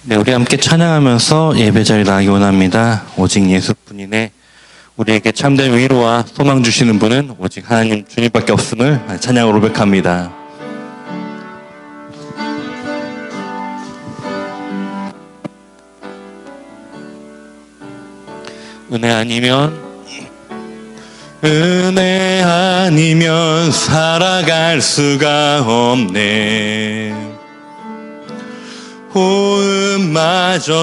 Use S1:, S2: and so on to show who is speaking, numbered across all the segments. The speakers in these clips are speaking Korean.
S1: 네, 우리 함께 찬양하면서 예배 자리 나가기 원합니다. 오직 예수뿐이네. 우리에게 참된 위로와 소망 주시는 분은 오직 하나님 주님밖에 없음을 찬양으로 고백합니다. 은혜 아니면 살아갈 수가 없네. 호흡마저도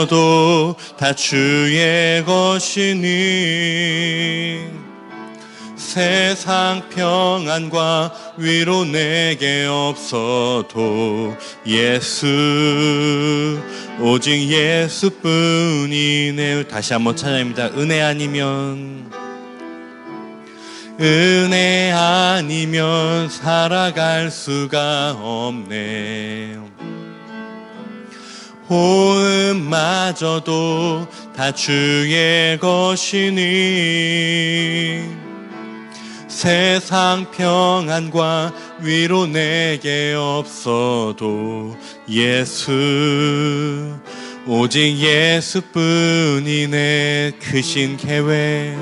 S1: 다 주의 것이니 세상 평안과 위로 내게 없어도 오직 예수뿐이네. 다시 한번 찬양입니다. 은혜 아니면 살아갈 수가 없네. 호흡마저도 다 주의 것이니 세상 평안과 위로 내게 없어도 오직 예수뿐이네. 크신 계획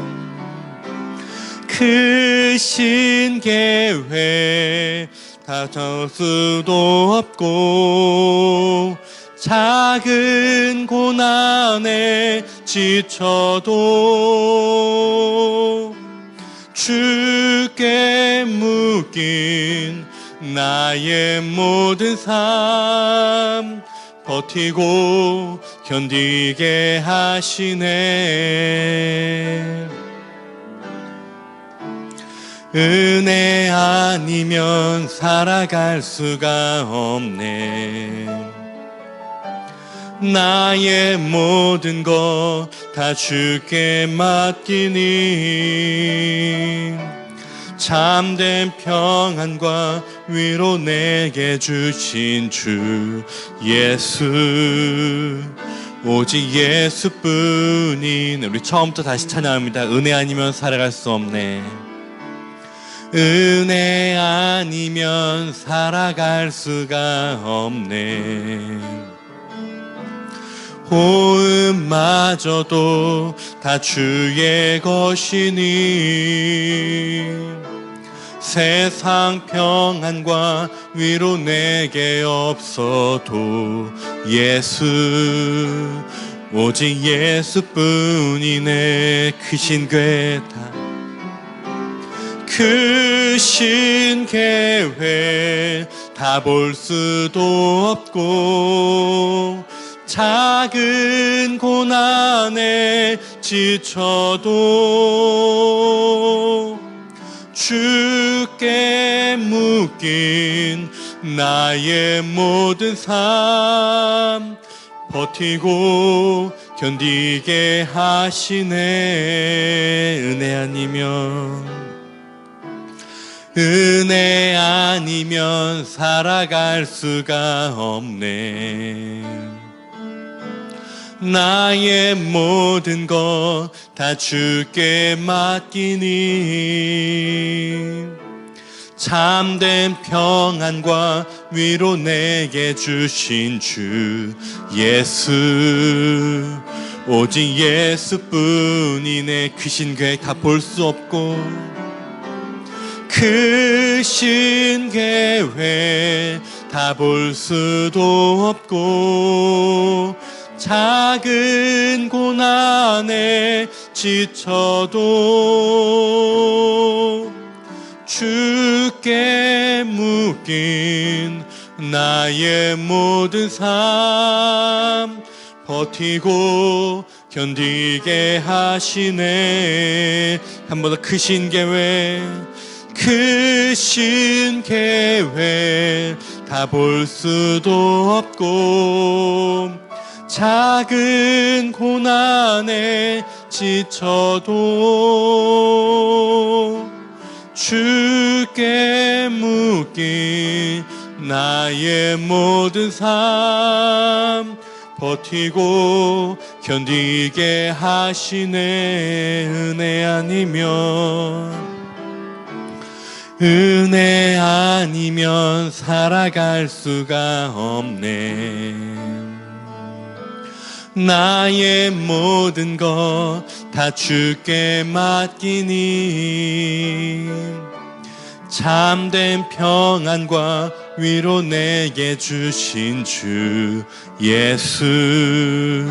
S1: 다 적 수도 없고 작은 고난에 지쳐도 주께 묶인 나의 모든 삶 버티고 견디게 하시네. 은혜 아니면 살아갈 수가 없네. 나의 모든 것 다 주께 맡기니 참된 평안과 위로 내게 주신 주 오직 예수뿐인. 우리 처음부터 다시 찬양합니다. 은혜 아니면 살아갈 수 없네. 은혜 아니면 살아갈 수가 없네. 호흡마저도 다 주의 것이니 세상 평안과 위로 내게 없어도 오직 예수뿐이네. 크신 계획 다 볼 수도 없고 작은 고난에 지쳐도 주께 묶인 나의 모든 삶 버티고 견디게 하시네. 은혜 아니면 살아갈 수가 없네. 나의 모든 것 다 주께 맡기니 참된 평안과 위로 내게 주신 주 오직 예수뿐이네. 크신 계획 다 볼 수 없고 크신 계획 다 볼 수도 없고 작은 고난에 지쳐도 주께 묶인 나의 모든 삶 버티고 견디게 하시네. 한 번 더. 크신 계획 다 볼 수도 없고 작은 고난에 지쳐도 주께 묶인 나의 모든 삶 버티고 견디게 하시네. 은혜 아니면 살아갈 수가 없네. 나의 모든 것 다 주께 맡기니 참된 평안과 위로 내게 주신 주 예수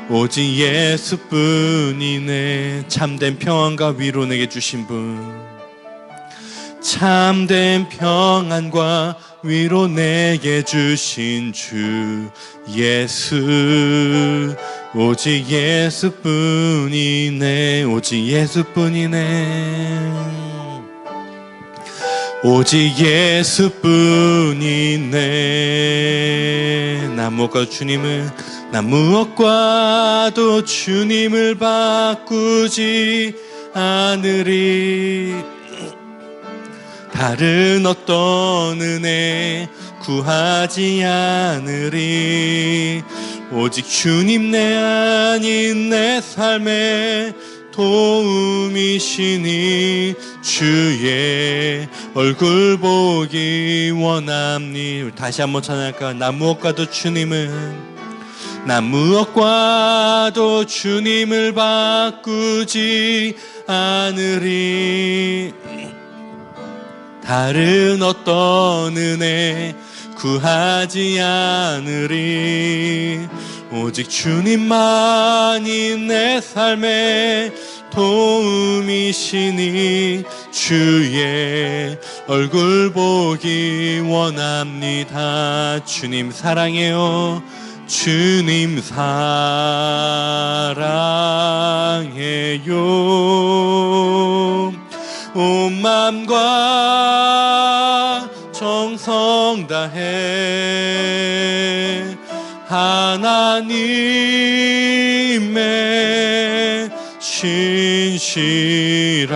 S1: 오직 예수뿐이네. 참된 평안과 위로 내게 주신 분 참된 평안과 위로 내게 주신 주 예수 오직 예수뿐이네. 오직 예수뿐이네. 오직 예수뿐이네. 나 무엇과도 주님을 바꾸지 않으리. 다른 어떤 은혜 구하지 않으리. 오직 주님 내 아닌 내 삶에 도움이시니 주의 얼굴 보기 원합니. 우리 다시 한번 찬양할까? 나 무엇과도 주님을 바꾸지 않으리. 다른 어떤 은혜 구하지 않으리. 오직 주님만이 내 삶에 도움이시니 주의 얼굴 보기 원합니다. 주님 사랑해요. 주님 사랑해요. 온 맘과 정성 다해 하나님의 신실한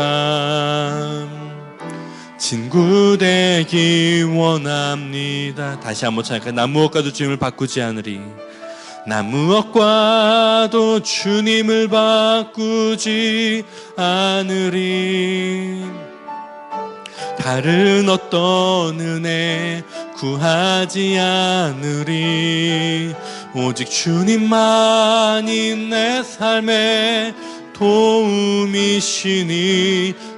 S1: 친구 되기 원합니다. 다시 한번 찬양할까요? 나 무엇과도 주님을 바꾸지 않으리. 나 무엇과도 주님을 바꾸지 않으리. 다른 어떤 은혜 구하지 않으리. 오직 주님만이 내 삶에 도움이시니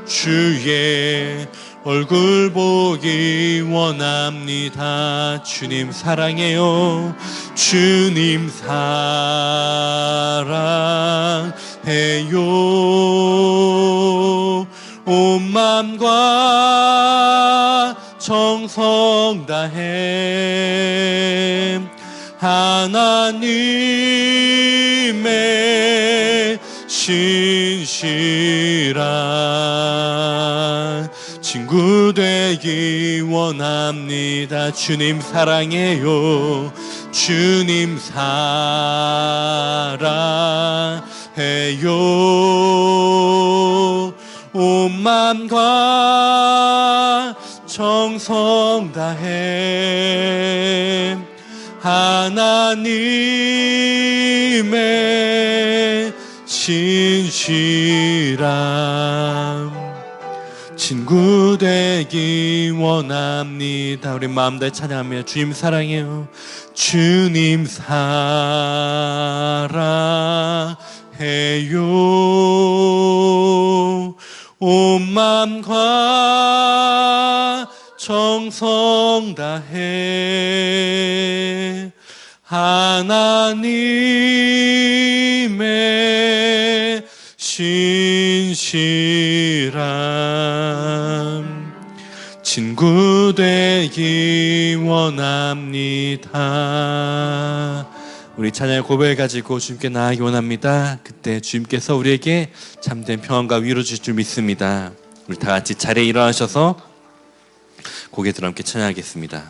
S1: 주의 얼굴 보기 원합니다. 주님 사랑해요. 주님 사랑해요. 온 맘과 정성 다해 하나님의 신실한 친구 되기 원합니다. 주님 사랑해요. 주님 사랑해요. 온 맘과 정성 다해 하나님의 신실한 친구 되기 원합니다. 우리 마음 다해 찬양하며 주님 사랑해요. 주님 사랑해요. 온 맘과 정성 다해 하나님의 신실한 친구 되기 원합니다. 우리 찬양의 고백을 가지고 주님께 나아가기 원합니다. 그때 주님께서 우리에게 참된 평안과 위로 주실 줄 믿습니다. 우리 다 같이 자리에 일어나셔서 고개 들어 함께 찬양하겠습니다.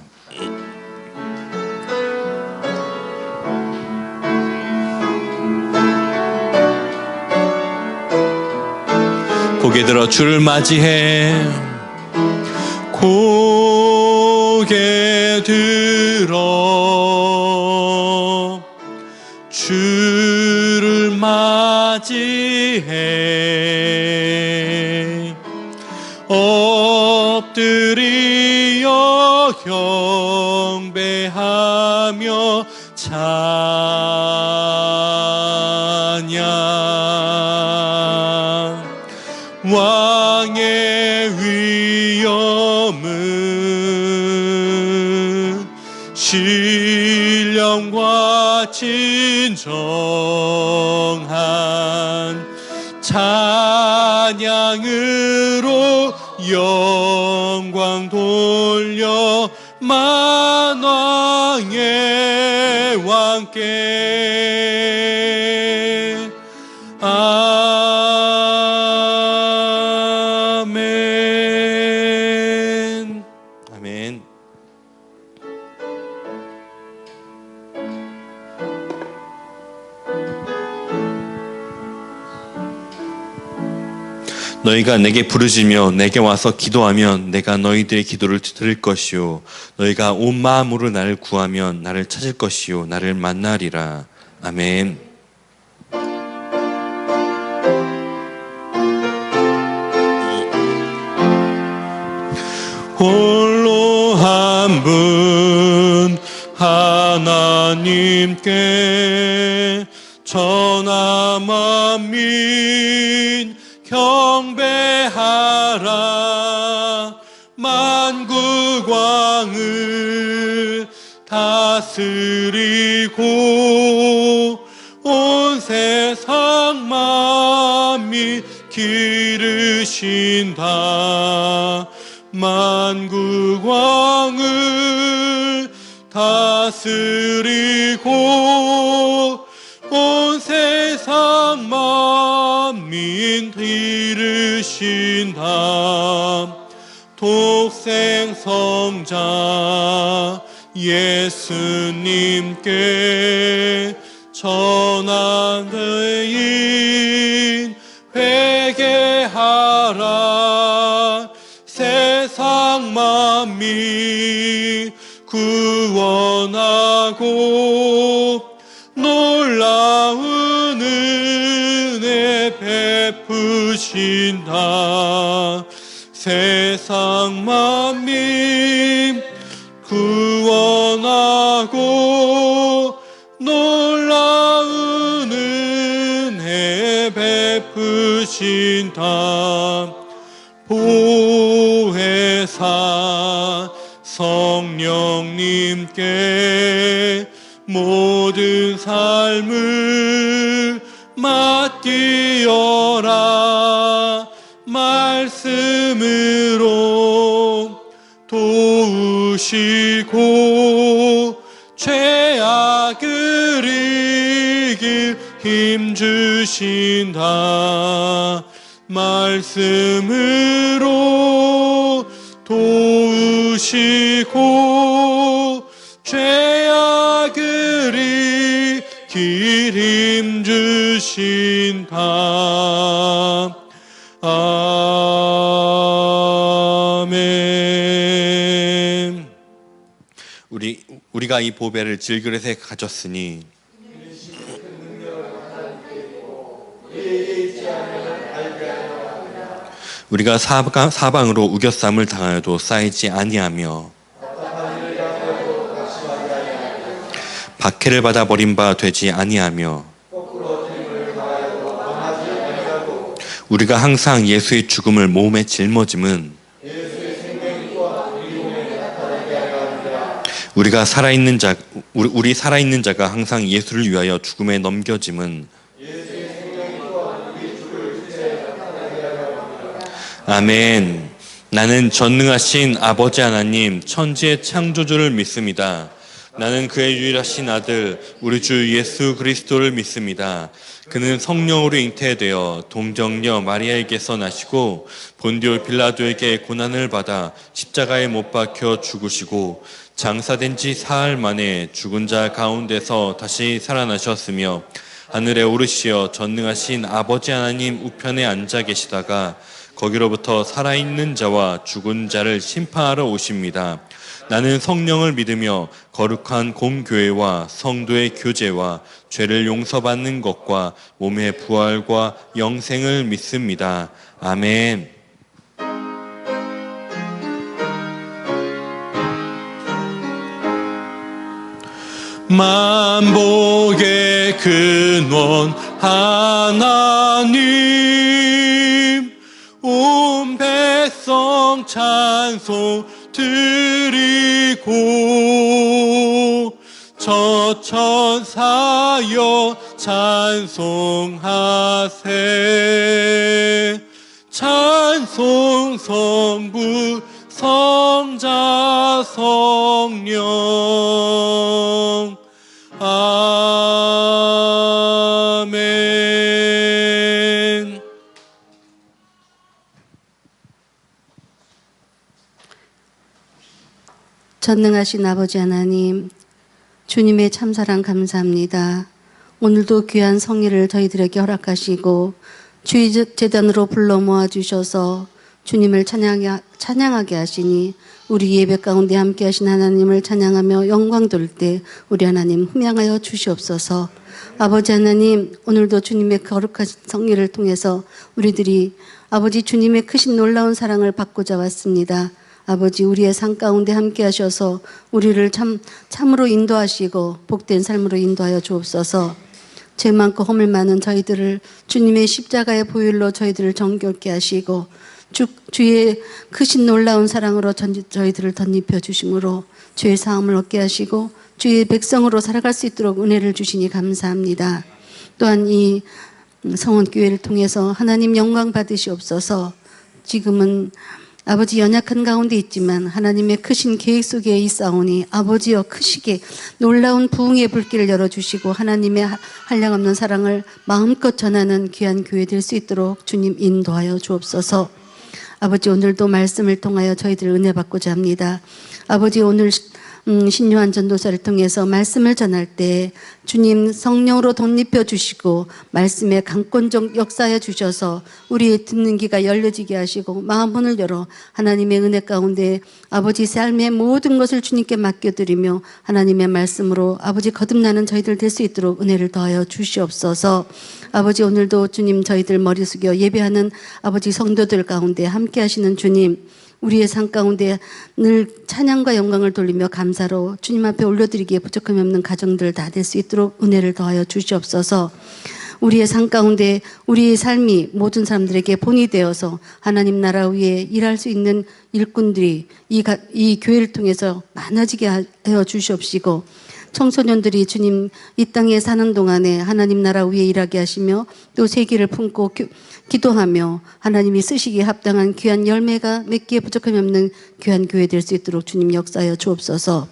S1: 고개 들어 주를 맞이해. 고개 들어 주를 맞이해. 엎드리어 경배하며 찬양하리. 마음은 신령과 진정한 찬양으로 영광 돌려 만왕의 왕께 아멘. 아멘. 너희가 내게 부르짖으며 내게 와서 기도하면 내가 너희들의 기도를 들을 것이요 너희가 온 마음으로 나를 구하면 나를 찾을 것이요 나를 만나리라. 아멘. 홀로 한 분 하나님께 천하 만민 경배하라. 만국왕을 다스리고 온 세상 만민 기르신다. 만국왕을 다스리고 온 세상 만민 기르신다. 독생성자 예수님께 전하되인 회개하라. 세상 만민 구원하고 놀라운 은혜 베푸신다. 세상 만민 구원하고 놀라운 은혜 베푸신다. 보혜사 성령님께 모든 삶을 맡기어라. 말씀으로 도우시고 죄악을 이길 힘 주신다. 말씀으로 도우시고 죄악을 이길 힘 주신다. 아멘. 우리가 이 보배를 질그릇에 가졌으니 우리가 사방으로 우겨쌈을 당하여도 쌓이지 아니하며 박해를 받아 버린 바 되지 아니하며 우리가 항상 예수의 죽음을 몸에 짊어짐은 우리 살아있는 자가 항상 예수를 위하여 죽음에 넘겨짐은 아멘. 나는 전능하신 아버지 하나님 천지의 창조주를 믿습니다. 나는 그의 유일하신 아들 우리 주 예수 그리스도를 믿습니다. 그는 성령으로 잉태되어 동정녀 마리아에게서 나시고 본디오 빌라도에게 고난을 받아 십자가에 못 박혀 죽으시고 장사된 지 사흘 만에 죽은 자 가운데서 다시 살아나셨으며 하늘에 오르시어 전능하신 아버지 하나님 우편에 앉아 계시다가 거기로부터 살아있는 자와 죽은 자를 심판하러 오십니다. 나는 성령을 믿으며 거룩한 공교회와 성도의 교제와 죄를 용서받는 것과 몸의 부활과 영생을 믿습니다. 아멘. 만복의 근원 하나님 온 백성 찬송하라. 찬송 드리고 저 천사여 찬송하세. 찬송 성부 성자 성령 아멘.
S2: 전능하신 아버지 하나님, 주님의 참사랑 감사합니다. 오늘도 귀한 성의를 저희들에게 허락하시고 주의 재단으로 불러 모아주셔서 주님을 찬양하게 하시니 우리 예배 가운데 함께 하신 하나님을 찬양하며 영광 돌 때 우리 하나님 흠양하여 주시옵소서. 아버지 하나님, 오늘도 주님의 거룩한 성의를 통해서 우리들이 아버지 주님의 크신 놀라운 사랑을 받고자 왔습니다. 아버지, 우리의 삶 가운데 함께 하셔서 우리를 참으로 인도하시고 복된 삶으로 인도하여 주옵소서. 죄 많고 허물 많은 저희들을 주님의 십자가의 보혈로 저희들을 정결케 하시고 주의 크신 놀라운 사랑으로 저희들을 덧입혀 주심으로 주의 사함을 얻게 하시고 주의 백성으로 살아갈 수 있도록 은혜를 주시니 감사합니다. 또한 이 성원교회를 통해서 하나님 영광 받으시옵소서. 지금은 아버지 연약한 가운데 있지만 하나님의 크신 계획 속에 있사오니 아버지여 크시게 놀라운 부흥의 불길을 열어주시고 하나님의 한량없는 사랑을 마음껏 전하는 귀한 교회 될 수 있도록 주님 인도하여 주옵소서. 아버지, 오늘도 말씀을 통하여 저희들 은혜 받고자 합니다. 아버지, 오늘 신요한 전도사를 통해서 말씀을 전할 때 주님 성령으로 덧입혀 주시고 말씀의 강권적 역사해 주셔서 우리의 듣는 귀가 열려지게 하시고 마음문을 열어 하나님의 은혜 가운데 아버지 삶의 모든 것을 주님께 맡겨드리며 하나님의 말씀으로 아버지 거듭나는 저희들 될 수 있도록 은혜를 더하여 주시옵소서. 아버지, 오늘도 주님 저희들 머리 숙여 예배하는 아버지 성도들 가운데 함께 하시는 주님, 우리의 삶 가운데 늘 찬양과 영광을 돌리며 감사로 주님 앞에 올려드리기에 부족함이 없는 가정들 다 될 수 있도록 은혜를 더하여 주시옵소서. 우리의 삶 가운데 우리의 삶이 모든 사람들에게 본이 되어서 하나님 나라 위에 일할 수 있는 일꾼들이 이 교회를 통해서 많아지게 하여 주시옵시고, 청소년들이 주님 이 땅에 사는 동안에 하나님 나라 위에 일하게 하시며 또 세기를 품고 기도하며 하나님이 쓰시기에 합당한 귀한 열매가 맺기에 부족함이 없는 귀한 교회 될 수 있도록 주님 역사하여 주옵소서.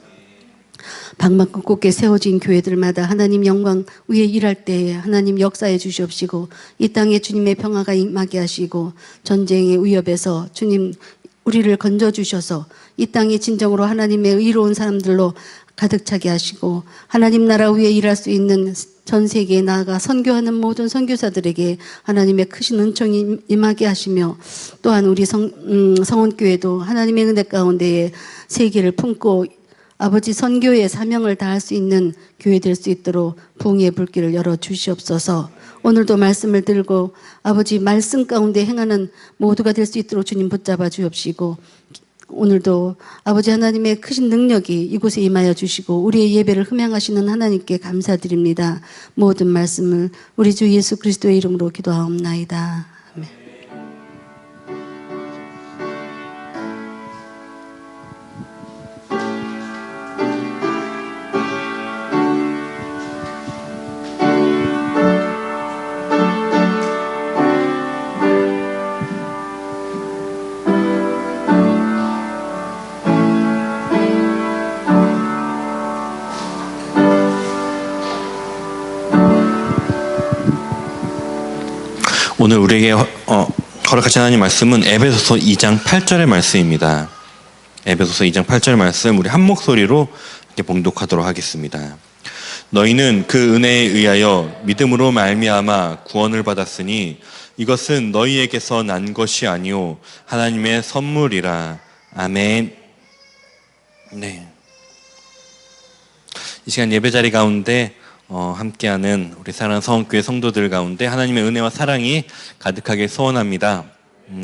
S2: 방방 곳곳에 세워진 교회들마다 하나님 영광 위에 일할 때에 하나님 역사해 주시옵시고 이 땅에 주님의 평화가 임하게 하시고 전쟁의 위협에서 주님 우리를 건져주셔서 이 땅에 진정으로 하나님의 의로운 사람들로 가득 차게 하시고 하나님 나라 위에 일할 수 있는 전 세계에 나아가 선교하는 모든 선교사들에게 하나님의 크신 은총이 임하게 하시며, 또한 우리 성원교회도 하나님의 은혜 가운데에 세계를 품고 아버지 선교의 사명을 다할 수 있는 교회 될 수 있도록 부흥의 불길을 열어 주시옵소서. 오늘도 말씀을 들고 아버지 말씀 가운데 행하는 모두가 될 수 있도록 주님 붙잡아 주옵시고, 오늘도 아버지 하나님의 크신 능력이 이곳에 임하여 주시고 우리의 예배를 흠양하시는 하나님께 감사드립니다. 모든 말씀을 우리 주 예수 그리스도의 이름으로 기도하옵나이다. 아멘.
S1: 오늘 우리에게 허락하신 하나님 말씀은 에베소서 2장 8절의 말씀입니다. 에베소서 2장 8절 말씀 우리 한 목소리로 이렇게 봉독하도록 하겠습니다. 너희는 그 은혜에 의하여 믿음으로 말미암아 구원을 받았으니 이것은 너희에게서 난 것이 아니오 하나님의 선물이라. 아멘. 네. 이 시간 예배자리 가운데 함께하는 우리 사랑하는 성원교회 성도들 가운데 하나님의 은혜와 사랑이 가득하게 소원합니다.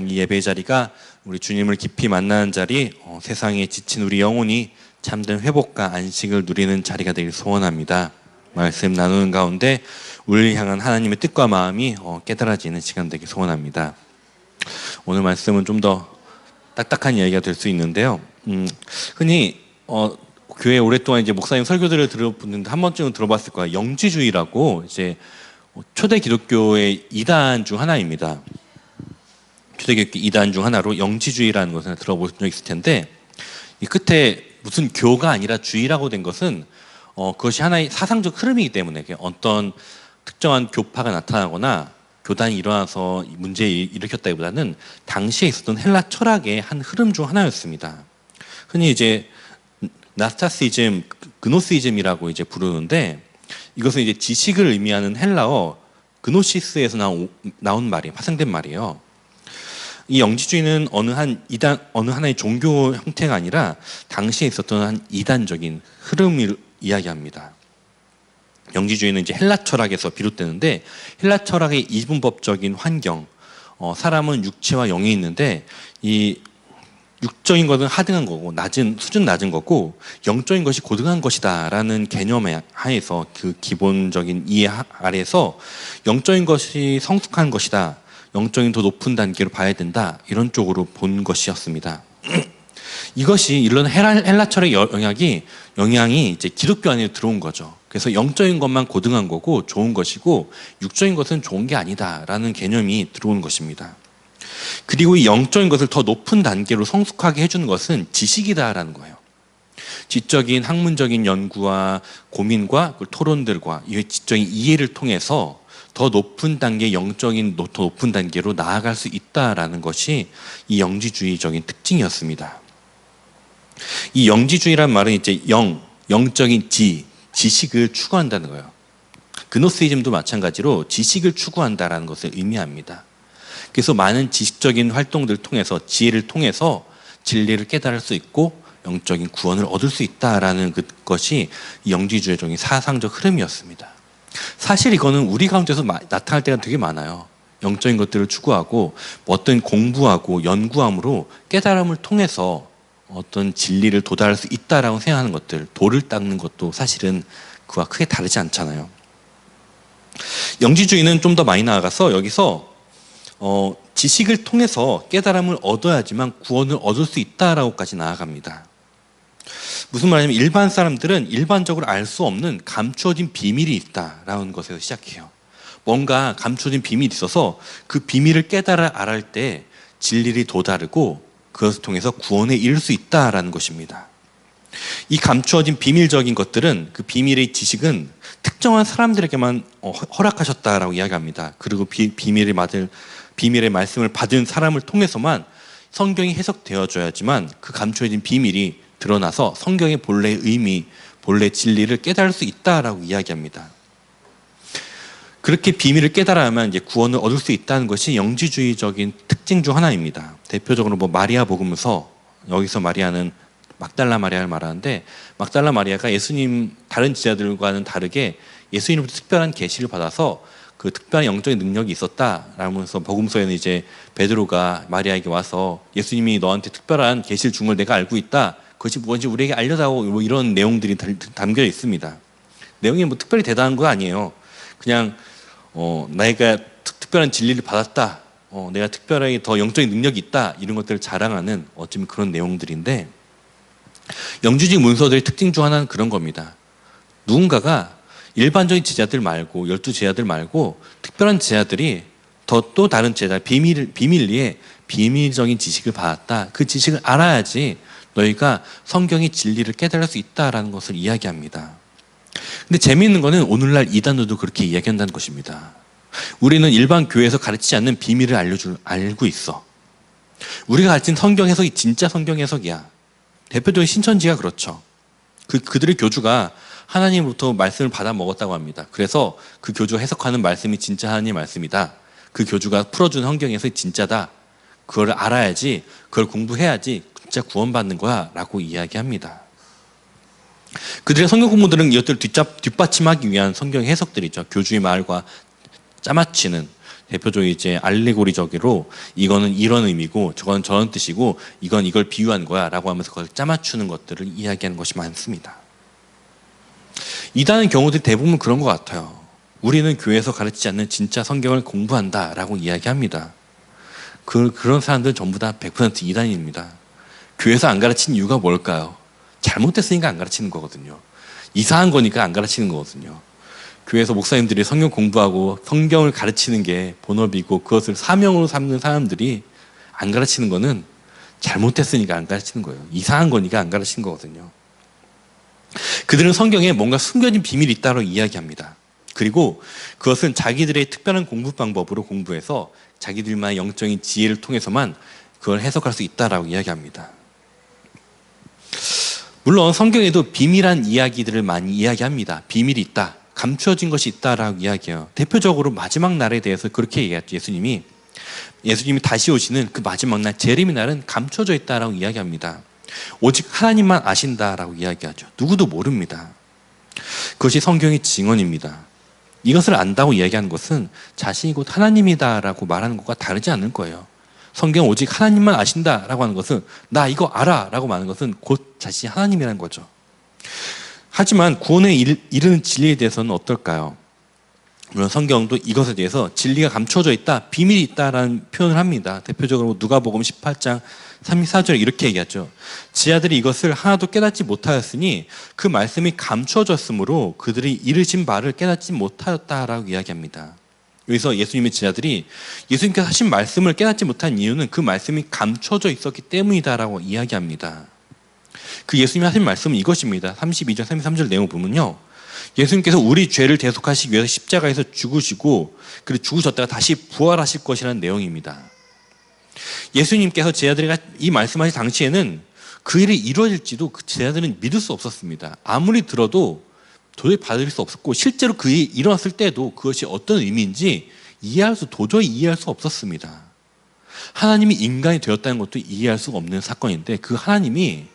S1: 이 예배 자리가 우리 주님을 깊이 만나는 자리, 세상에 지친 우리 영혼이 참된 회복과 안식을 누리는 자리가 되길 소원합니다. 말씀 나누는 가운데 우리를 향한 하나님의 뜻과 마음이 깨달아지는 시간 되길 소원합니다. 오늘 말씀은 좀 더 딱딱한 이야기가 될 수 있는데요. 흔히 교회 오랫동안 이제 목사님 설교들을 들어보는데 한 번쯤은 들어봤을 거예요. 영지주의라고 이제 초대 기독교의 이단 중 하나입니다. 초대 기독교 이단 중 하나로 영지주의라는 것을 들어볼 적 있을 텐데, 이 끝에 무슨 교가 아니라 주의라고 된 것은 그것이 하나의 사상적 흐름이기 때문에 어떤 특정한 교파가 나타나거나 교단이 일어나서 문제를 일으켰다기보다는 당시에 있었던 헬라 철학의 한 흐름 중 하나였습니다. 흔히 이제 나스타시즘, 그노시즘이라고 이제 부르는데, 이것은 이제 지식을 의미하는 헬라어 그노시스에서 나온 말이에요. 파생된 말이에요. 이 영지주의는 어느 하나의 종교 형태가 아니라 당시에 있었던 한 이단적인 흐름을 이야기합니다. 영지주의는 이제 헬라 철학에서 비롯되는데, 헬라 철학의 이분법적인 환경, 사람은 육체와 영이 있는데 이 육적인 것은 하등한 거고 수준 낮은 거고 영적인 것이 고등한 것이다라는 개념에 하에서 그 기본적인 이해 아래에서 영적인 것이 성숙한 것이다, 영적인 더 높은 단계로 봐야 된다, 이런 쪽으로 본 것이었습니다. 이것이 이런 헬라 철의 영향이 이제 기독교 안에 들어온 거죠. 그래서 영적인 것만 고등한 거고 좋은 것이고 육적인 것은 좋은 게 아니다라는 개념이 들어오는 것입니다. 그리고 이 영적인 것을 더 높은 단계로 성숙하게 해주는 것은 지식이다라는 거예요. 지적인 학문적인 연구와 고민과 토론들과 이 지적인 이해를 통해서 더 높은 단계, 더 높은 단계로 나아갈 수 있다라는 것이 이 영지주의적인 특징이었습니다. 이 영지주의란 말은 이제 영적인 지식을 추구한다는 거예요. 그노시즘도 마찬가지로 지식을 추구한다라는 것을 의미합니다. 그래서 많은 지식적인 활동들을 통해서, 지혜를 통해서 진리를 깨달을 수 있고 영적인 구원을 얻을 수 있다라는 것이 영지주의적인 사상적 흐름이었습니다. 사실 이거는 우리 가운데서 나타날 때가 되게 많아요. 영적인 것들을 추구하고 어떤 공부하고 연구함으로 깨달음을 통해서 어떤 진리를 도달할 수 있다라고 생각하는 것들, 돌을 닦는 것도 사실은 그와 크게 다르지 않잖아요. 영지주의는 좀 더 많이 나아가서 여기서 지식을 통해서 깨달음을 얻어야지만 구원을 얻을 수 있다라고까지 나아갑니다. 무슨 말이냐면 일반 사람들은 일반적으로 알 수 없는 감추어진 비밀이 있다라는 것에서 시작해요. 뭔가 감추어진 비밀이 있어서 그 비밀을 알할 때 진리를 도다르고 그것을 통해서 구원에 이를 수 있다라는 것입니다. 이 감추어진 비밀적인 것들은, 그 비밀의 지식은 특정한 사람들에게만 허락하셨다라고 이야기합니다. 그리고 비밀의 말씀을 받은 사람을 통해서만 성경이 해석되어져야지만 그 감추어진 비밀이 드러나서 성경의 본래의 의미, 본래 진리를 깨달을 수 있다라고 이야기합니다. 그렇게 비밀을 깨달아야만 이제 구원을 얻을 수 있다는 것이 영지주의적인 특징 중 하나입니다. 대표적으로 마리아 복음서, 여기서 마리아는 막달라 마리아를 말하는데, 막달라 마리아가 예수님 다른 제자들과는 다르게 예수님으로부터 특별한 계시를 받아서 그 특별한 영적인 능력이 있었다라면서 복음서에는 이제 베드로가 마리아에게 와서 예수님이 너한테 특별한 계시를 준 걸 내가 알고 있다, 그것이 무엇인지 우리에게 알려다오, 이런 내용들이 담겨 있습니다. 내용이 특별히 대단한 거 아니에요. 그냥 내가 특별한 진리를 받았다, 내가 특별하게 더 영적인 능력이 있다, 이런 것들을 자랑하는 어쩌면 그런 내용들인데, 영지주의 문서들의 특징 중 하나는 그런 겁니다. 누군가가 일반적인 제자들 말고, 12제자들 말고 특별한 제자들이 또 다른 제자, 비밀리에 비밀적인 지식을 받았다, 그 지식을 알아야지 너희가 성경의 진리를 깨달을 수 있다라는 것을 이야기합니다. 근데 재미있는 거는 오늘날 이단들도 그렇게 이야기한다는 것입니다. 우리는 일반 교회에서 가르치지 않는 비밀을 알고 있어. 우리가 가르친 성경 해석이 진짜 성경 해석이야. 대표적인 신천지가 그렇죠. 그들의 교주가 하나님으로부터 말씀을 받아 먹었다고 합니다. 그래서 그 교주가 해석하는 말씀이 진짜 하나님의 말씀이다, 그 교주가 풀어준 성경 해석이 진짜다, 그걸 알아야지, 그걸 공부해야지 진짜 구원받는 거야 라고 이야기합니다. 그들의 성경 공부들은 이것들을 뒷받침하기 위한 성경 해석들이죠. 교주의 말과 짜맞추는, 대표적으로 이제 알레고리적으로 이거는 이런 의미고 저건 저런 뜻이고 이건 이걸 비유한 거야 라고 하면서 그걸 짜맞추는 것들을 이야기하는 것이 많습니다. 이단의 경우도 대부분 그런 것 같아요. 우리는 교회에서 가르치지 않는 진짜 성경을 공부한다 라고 이야기합니다. 그런 사람들은 전부 다 100% 이단입니다. 교회에서 안 가르치는 이유가 뭘까요? 잘못됐으니까 안 가르치는 거거든요. 이상한 거니까 안 가르치는 거거든요. 교회에서 목사님들이 성경 공부하고 성경을 가르치는 게 본업이고 그것을 사명으로 삼는 사람들이 안 가르치는 거는 잘못됐으니까 안 가르치는 거예요. 이상한 거니까 안 가르치는 거거든요. 그들은 성경에 뭔가 숨겨진 비밀이 있다고 이야기합니다. 그리고 그것은 자기들의 특별한 공부 방법으로 공부해서 자기들만의 영적인 지혜를 통해서만 그걸 해석할 수 있다라고 이야기합니다. 물론 성경에도 비밀한 이야기들을 많이 이야기합니다. 비밀이 있다, 감추어진 것이 있다라고 이야기해요. 대표적으로 마지막 날에 대해서 그렇게 얘기했죠. 예수님이 다시 오시는 그 마지막 날, 재림의 날은 감춰져 있다라고 이야기합니다. 오직 하나님만 아신다라고 이야기하죠. 누구도 모릅니다. 그것이 성경의 증언입니다. 이것을 안다고 이야기하는 것은 자신이 곧 하나님이다라고 말하는 것과 다르지 않을 거예요. 성경 오직 하나님만 아신다라고 하는 것은 나 이거 알아라고 말하는 것은 곧 자신이 하나님이라는 거죠. 하지만 구원에 이르는 진리에 대해서는 어떨까요? 물론 성경도 이것에 대해서 진리가 감춰져 있다, 비밀이 있다라는 표현을 합니다. 대표적으로 누가복음 18장 34절에 이렇게 얘기하죠. 지하들이 이것을 하나도 깨닫지 못하였으니 그 말씀이 감춰졌으므로 그들이 이르신 바를 깨닫지 못하였다라고 이야기합니다. 여기서 예수님의 지하들이 예수님께서 하신 말씀을 깨닫지 못한 이유는 그 말씀이 감춰져 있었기 때문이다라고 이야기합니다. 그 예수님이 하신 말씀은 이것입니다. 32절 33절 내용을 보면요, 예수님께서 우리 죄를 대속하시기 위해서 십자가에서 죽으시고 그리고 죽으셨다가 다시 부활하실 것이라는 내용입니다. 예수님께서 제자들에게 이 말씀하실 당시에는 그 일이 이루어질지도 그 제자들은 믿을 수 없었습니다. 아무리 들어도 도저히 받을 수 없었고 실제로 그 일이 일어났을 때도 그것이 어떤 의미인지 도저히 이해할 수 없었습니다. 하나님이 인간이 되었다는 것도 이해할 수가 없는 사건인데 그 하나님이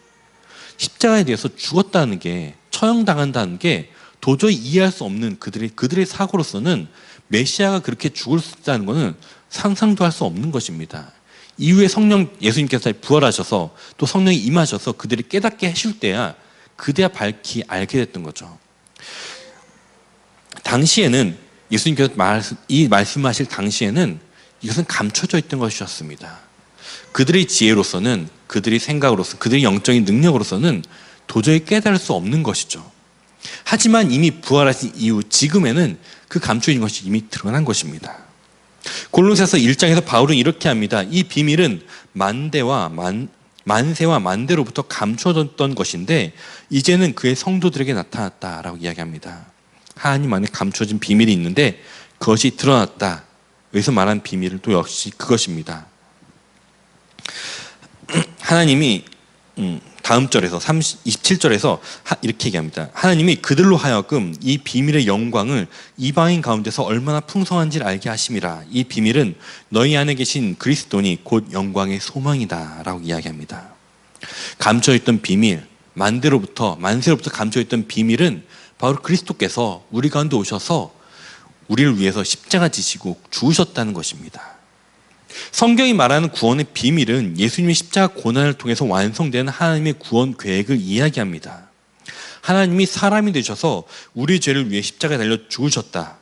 S1: 십자가에 대해서 죽었다는 게, 처형당한다는 게 도저히 이해할 수 없는 그들의 사고로서는 메시아가 그렇게 죽을 수 있다는 것은 상상도 할 수 없는 것입니다. 이후에 예수님께서 부활하셔서 또 성령이 임하셔서 그들이 깨닫게 해줄 때야 그때야 밝히 알게 됐던 거죠. 당시에는 예수님께서 이 말씀하실 당시에는 이것은 감춰져 있던 것이었습니다. 그들의 지혜로서는, 그들의 생각으로서, 그들의 영적인 능력으로서는 도저히 깨달을 수 없는 것이죠. 하지만 이미 부활하신 이후 지금에는 그 감춰진 것이 이미 드러난 것입니다. 골로새서 1장에서 바울은 이렇게 합니다. 이 비밀은 만세와 만대로부터 감춰졌던 것인데 이제는 그의 성도들에게 나타났다라고 이야기합니다. 하나님 안에 감춰진 비밀이 있는데 그것이 드러났다. 여기서 말한 비밀은 또 역시 그것입니다. 하나님이 다음 절에서 27절에서 이렇게 얘기합니다. 하나님이 그들로 하여금 이 비밀의 영광을 이방인 가운데서 얼마나 풍성한지를 알게 하심이라. 이 비밀은 너희 안에 계신 그리스도니 곧 영광의 소망이다 라고 이야기합니다. 감춰있던 비밀, 만세로부터 감춰있던 비밀은 바로 그리스도께서 우리 가운데 오셔서 우리를 위해서 십자가 지시고 죽으셨다는 것입니다. 성경이 말하는 구원의 비밀은 예수님의 십자가 고난을 통해서 완성되는 하나님의 구원 계획을 이야기합니다. 하나님이 사람이 되셔서 우리 죄를 위해 십자가에 달려 죽으셨다.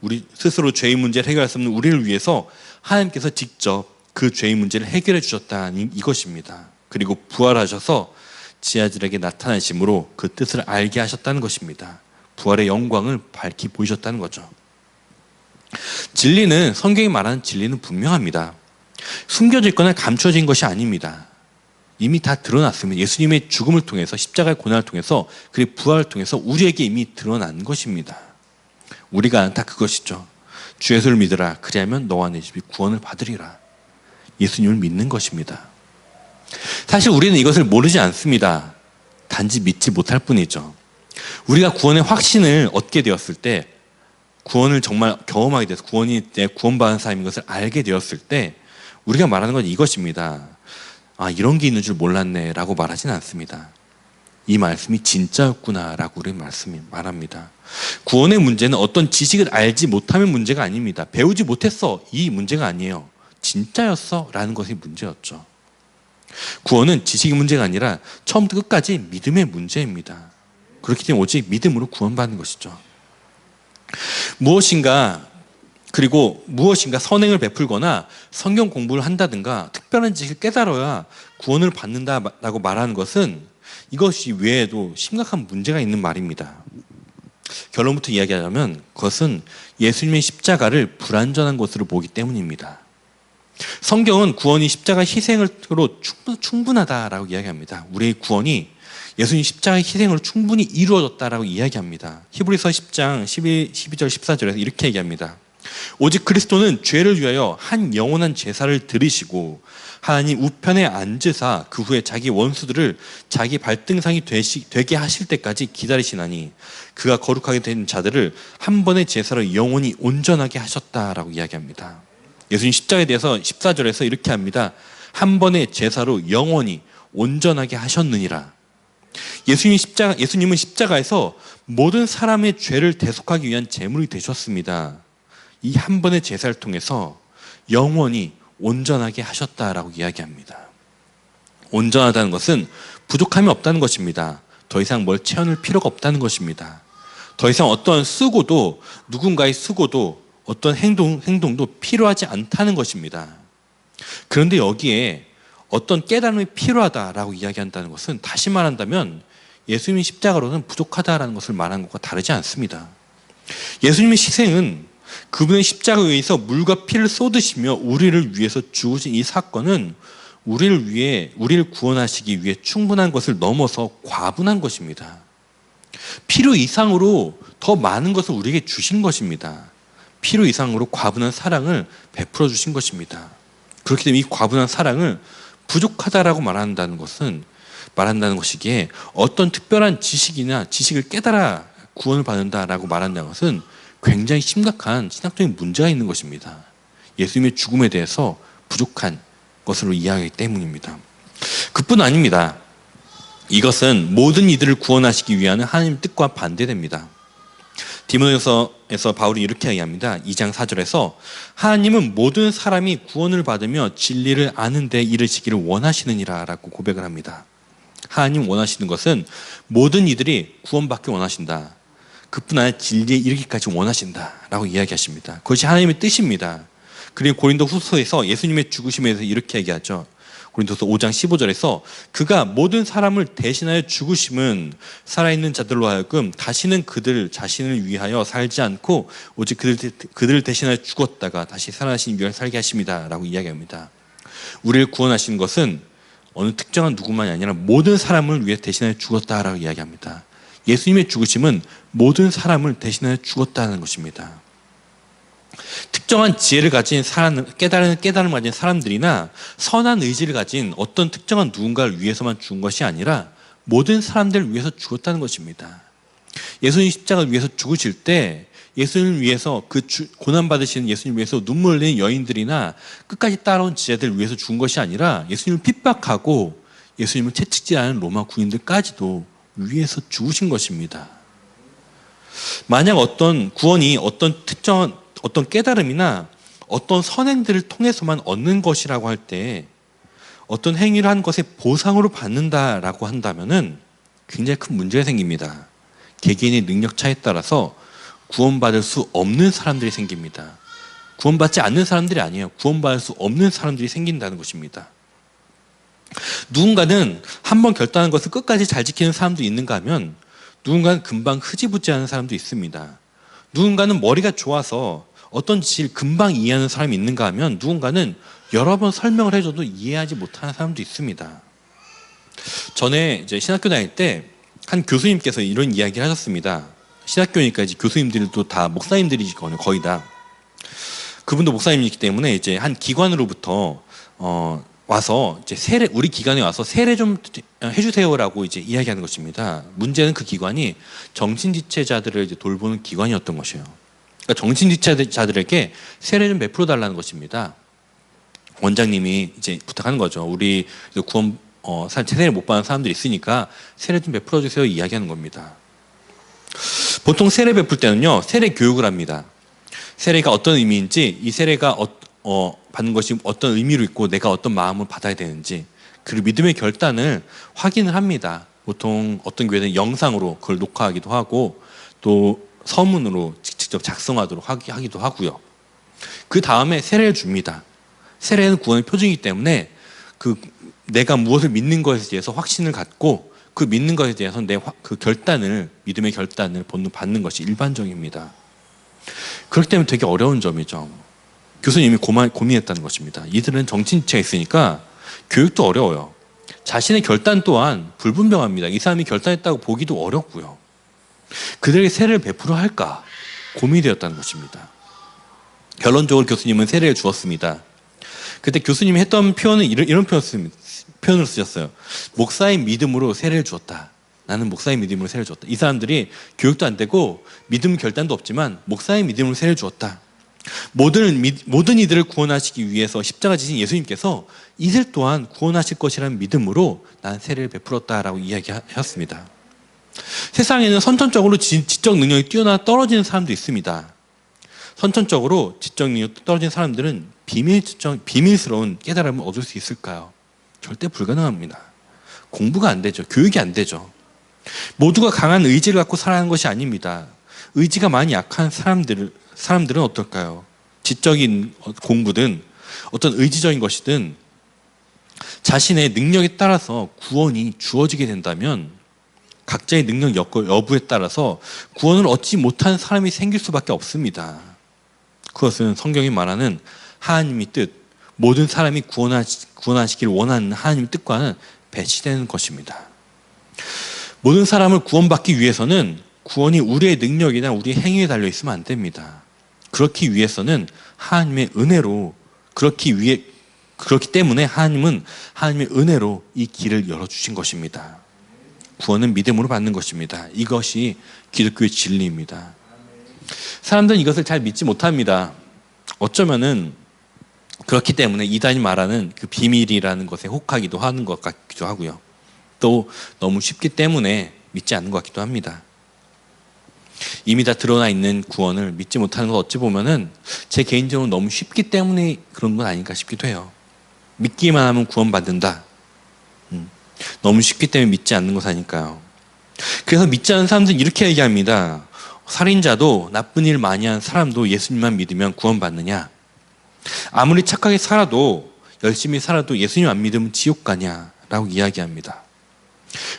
S1: 우리 스스로 죄의 문제를 해결할 수 없는 우리를 위해서 하나님께서 직접 그 죄의 문제를 해결해 주셨다는 이것입니다. 그리고 부활하셔서 지하들에게 나타나심으로 그 뜻을 알게 하셨다는 것입니다. 부활의 영광을 밝히 보이셨다는 거죠. 진리는, 성경이 말하는 진리는 분명합니다. 숨겨져 있거나 감춰진 것이 아닙니다. 이미 다 드러났습니다. 예수님의 죽음을 통해서, 십자가의 고난을 통해서, 그리고 부활을 통해서 우리에게 이미 드러난 것입니다. 우리가 아는 다 그것이죠. 주 예수를 믿으라. 그리하면 너와 내 집이 구원을 받으리라. 예수님을 믿는 것입니다. 사실 우리는 이것을 모르지 않습니다. 단지 믿지 못할 뿐이죠. 우리가 구원의 확신을 얻게 되었을 때, 구원을 정말 경험하게 돼서 구원받은 사람인 것을 알게 되었을 때 우리가 말하는 건 이것입니다. 아, 이런 게 있는 줄 몰랐네 라고 말하진 않습니다. 이 말씀이 진짜였구나 라고 우리 말합니다. 구원의 문제는 어떤 지식을 알지 못하면 문제가 아닙니다. 배우지 못했어, 이 문제가 아니에요. 진짜였어 라는 것이 문제였죠. 구원은 지식의 문제가 아니라 처음부터 끝까지 믿음의 문제입니다. 그렇기 때문에 오직 믿음으로 구원받는 것이죠. 무엇인가 그리고 무엇인가 선행을 베풀거나 성경 공부를 한다든가 특별한 지식을 깨달아야 구원을 받는다라고 말하는 것은 이것이 외에도 심각한 문제가 있는 말입니다. 결론부터 이야기하자면 그것은 예수님의 십자가를 불완전한 것으로 보기 때문입니다. 성경은 구원이 십자가 희생으로 충분하다라고 이야기합니다. 우리의 구원이 예수님 십자가의 희생으로 충분히 이루어졌다라고 이야기합니다. 히브리서 10장 12절 14절에서 이렇게 얘기합니다. 오직 그리스도는 죄를 위하여 한 영원한 제사를 드리시고 하나님 우편에 앉으사 그 후에 자기 원수들을 자기 발등상이 되게 하실 때까지 기다리시나니 그가 거룩하게 된 자들을 한 번의 제사로 영원히 온전하게 하셨다라고 이야기합니다. 예수님 십자가에 대해서 14절에서 이렇게 합니다. 한 번의 제사로 영원히 온전하게 하셨느니라. 예수님은 십자가에서 모든 사람의 죄를 대속하기 위한 제물이 되셨습니다. 이 한 번의 제사를 통해서 영원히 온전하게 하셨다라고 이야기합니다. 온전하다는 것은 부족함이 없다는 것입니다. 더 이상 뭘 채워낼 필요가 없다는 것입니다. 더 이상 어떤 수고도 누군가의 수고도 어떤 행동도 필요하지 않다는 것입니다. 그런데 여기에 어떤 깨달음이 필요하다라고 이야기한다는 것은 다시 말한다면 예수님의 십자가로는 부족하다라는 것을 말하는 것과 다르지 않습니다. 예수님의 희생은 그분의 십자가에 의해서 물과 피를 쏟으시며 우리를 위해서 죽으신 이 사건은 우리를 구원하시기 위해 충분한 것을 넘어서 과분한 것입니다. 필요 이상으로 더 많은 것을 우리에게 주신 것입니다. 필요 이상으로 과분한 사랑을 베풀어 주신 것입니다. 그렇기 때문에 이 과분한 사랑을 부족하다라고 말한다는 것이기에 어떤 특별한 지식을 깨달아 구원을 받는다라고 말한다는 것은 굉장히 심각한 신학적인 문제가 있는 것입니다. 예수님의 죽음에 대해서 부족한 것으로 이해하기 때문입니다. 그뿐 아닙니다. 이것은 모든 이들을 구원하시기 위한 하나님의 뜻과 반대됩니다. 디모데후서에서 바울이 이렇게 이야기합니다. 2장 4절에서 하나님은 모든 사람이 구원을 받으며 진리를 아는 데 이르시기를 원하시느니라 라고 고백을 합니다. 하나님 원하시는 것은 모든 이들이 구원받기 원하신다. 그뿐 아니라 진리에 이르기까지 원하신다 라고 이야기하십니다. 그것이 하나님의 뜻입니다. 그리고 고린도 후서에서 예수님의 죽으심에 대해서 이렇게 얘기하죠. 고린도서 5장 15절에서 그가 모든 사람을 대신하여 죽으심은 살아있는 자들로 하여금 다시는 그들 자신을 위하여 살지 않고 오직 그들을 대신하여 죽었다가 다시 살아나신 위하여 살게 하십니다 라고 이야기합니다. 우리를 구원하시는 것은 어느 특정한 누구만이 아니라 모든 사람을 위해 대신하여 죽었다라고 이야기합니다. 예수님의 죽으심은 모든 사람을 대신하여 죽었다는 것입니다. 특정한 지혜를 가진 깨달음을 가진 사람들이나 선한 의지를 가진 어떤 특정한 누군가를 위해서만 죽은 것이 아니라 모든 사람들을 위해서 죽었다는 것입니다. 예수님 십자가를 위해서 죽으실 때 예수님을 위해서 고난받으시는 예수님을 위해서 눈물 흘리는 여인들이나 끝까지 따라온 지혜들을 위해서 죽은 것이 아니라 예수님을 핍박하고 예수님을 채찍질하는 로마 군인들까지도 위해서 죽으신 것입니다. 만약 어떤 구원이 어떤 특정한 어떤 깨달음이나 어떤 선행들을 통해서만 얻는 것이라고 할 때 어떤 행위를 한 것의 보상으로 받는다라고 한다면은 굉장히 큰 문제가 생깁니다. 개개인의 능력 차에 따라서 구원받을 수 없는 사람들이 생깁니다. 구원받지 않는 사람들이 아니에요. 구원받을 수 없는 사람들이 생긴다는 것입니다. 누군가는 한번 결단한 것을 끝까지 잘 지키는 사람도 있는가 하면 누군가는 금방 흐지부지하는 사람도 있습니다. 누군가는 머리가 좋아서 어떤 지식을 금방 이해하는 사람이 있는가 하면 누군가는 여러 번 설명을 해줘도 이해하지 못하는 사람도 있습니다. 전에 이제 신학교 다닐 때 한 교수님께서 이런 이야기를 하셨습니다. 신학교니까 이제 교수님들도 다 목사님들이거든요, 거의 다. 그분도 목사님이기 때문에 이제 한 기관으로부터 와서 이제 우리 기관에 와서 세례 좀 해주세요라고 이제 이야기하는 것입니다. 문제는 그 기관이 정신지체자들을 이제 돌보는 기관이었던 것이에요. 그러니까 정신지체자들에게 세례 좀 베풀어 달라는 것입니다. 원장님이 이제 부탁하는 거죠. 우리 구원 세례를 못 받은 사람들이 있으니까 세례 좀 베풀어 주세요 이야기하는 겁니다. 보통 세례 베풀 때는요, 세례 교육을 합니다. 세례가 어떤 의미인지, 이 세례가 받는 것이 어떤 의미로 있고 내가 어떤 마음을 받아야 되는지, 그리고 믿음의 결단을 확인을 합니다. 보통 어떤 교회는 영상으로 그걸 녹화하기도 하고 또 서문으로 직접 작성하도록 하기도 하고요. 그 다음에 세례를 줍니다. 세례는 구원의 표징이기 때문에 내가 무엇을 믿는 것에 대해서 확신을 갖고 그 믿는 것에 대해서 믿음의 결단을 받는 것이 일반적입니다. 그렇기 때문에 되게 어려운 점이죠. 교수님이 고민했다는 것입니다. 이들은 정신체가 있으니까 교육도 어려워요. 자신의 결단 또한 불분명합니다. 이 사람이 결단했다고 보기도 어렵고요. 그들에게 세례를 베풀어 할까 고민이 되었다는 것입니다. 결론적으로 교수님은 세례를 주었습니다. 그때 교수님이 했던 표현은 이런 표현을 쓰셨어요. 목사의 믿음으로 세례를 주었다. 나는 목사의 믿음으로 세례를 주었다. 이 사람들이 교육도 안 되고 믿음 결단도 없지만 목사의 믿음으로 세례를 주었다. 모든 이들을 구원하시기 위해서 십자가 지신 예수님께서 이들 또한 구원하실 것이라는 믿음으로 나는 세례를 베풀었다라고 이야기하셨습니다. 세상에는 선천적으로 지적 능력이 뛰어나 떨어지는 사람도 있습니다. 선천적으로 지적 능력이 떨어진 사람들은 비밀스러운 깨달음을 얻을 수 있을까요? 절대 불가능합니다. 공부가 안 되죠. 교육이 안 되죠. 모두가 강한 의지를 갖고 살아가는 것이 아닙니다. 의지가 많이 약한 사람들은 어떨까요? 지적인 공부든 어떤 의지적인 것이든 자신의 능력에 따라서 구원이 주어지게 된다면 각자의 능력 여부에 따라서 구원을 얻지 못한 사람이 생길 수밖에 없습니다. 그것은 성경이 말하는 하나님의 뜻, 모든 사람이 구원하시기를 원하는 하나님의 뜻과는 배치되는 것입니다. 모든 사람을 구원받기 위해서는 구원이 우리의 능력이나 우리의 행위에 달려 있으면 안 됩니다. 그렇기 위해서는 하나님의 은혜로 그렇기 때문에 하나님은 하나님의 은혜로 이 길을 열어주신 것입니다. 구원은 믿음으로 받는 것입니다. 이것이 기독교의 진리입니다. 사람들은 이것을 잘 믿지 못합니다. 어쩌면은 그렇기 때문에 이단이 말하는 그 비밀이라는 것에 혹하기도 하는 것 같기도 하고요. 또 너무 쉽기 때문에 믿지 않는 것 같기도 합니다. 이미 다 드러나 있는 구원을 믿지 못하는 것 어찌 보면은 제 개인적으로 너무 쉽기 때문에 그런 건 아닌가 싶기도 해요. 믿기만 하면 구원받는다. 너무 쉽기 때문에 믿지 않는 것 아닐까요? 그래서 믿지 않는 사람들은 이렇게 얘기합니다. 살인자도 나쁜 일 많이 한 사람도 예수님만 믿으면 구원받느냐? 아무리 착하게 살아도 열심히 살아도 예수님 안 믿으면 지옥 가냐? 라고 이야기합니다.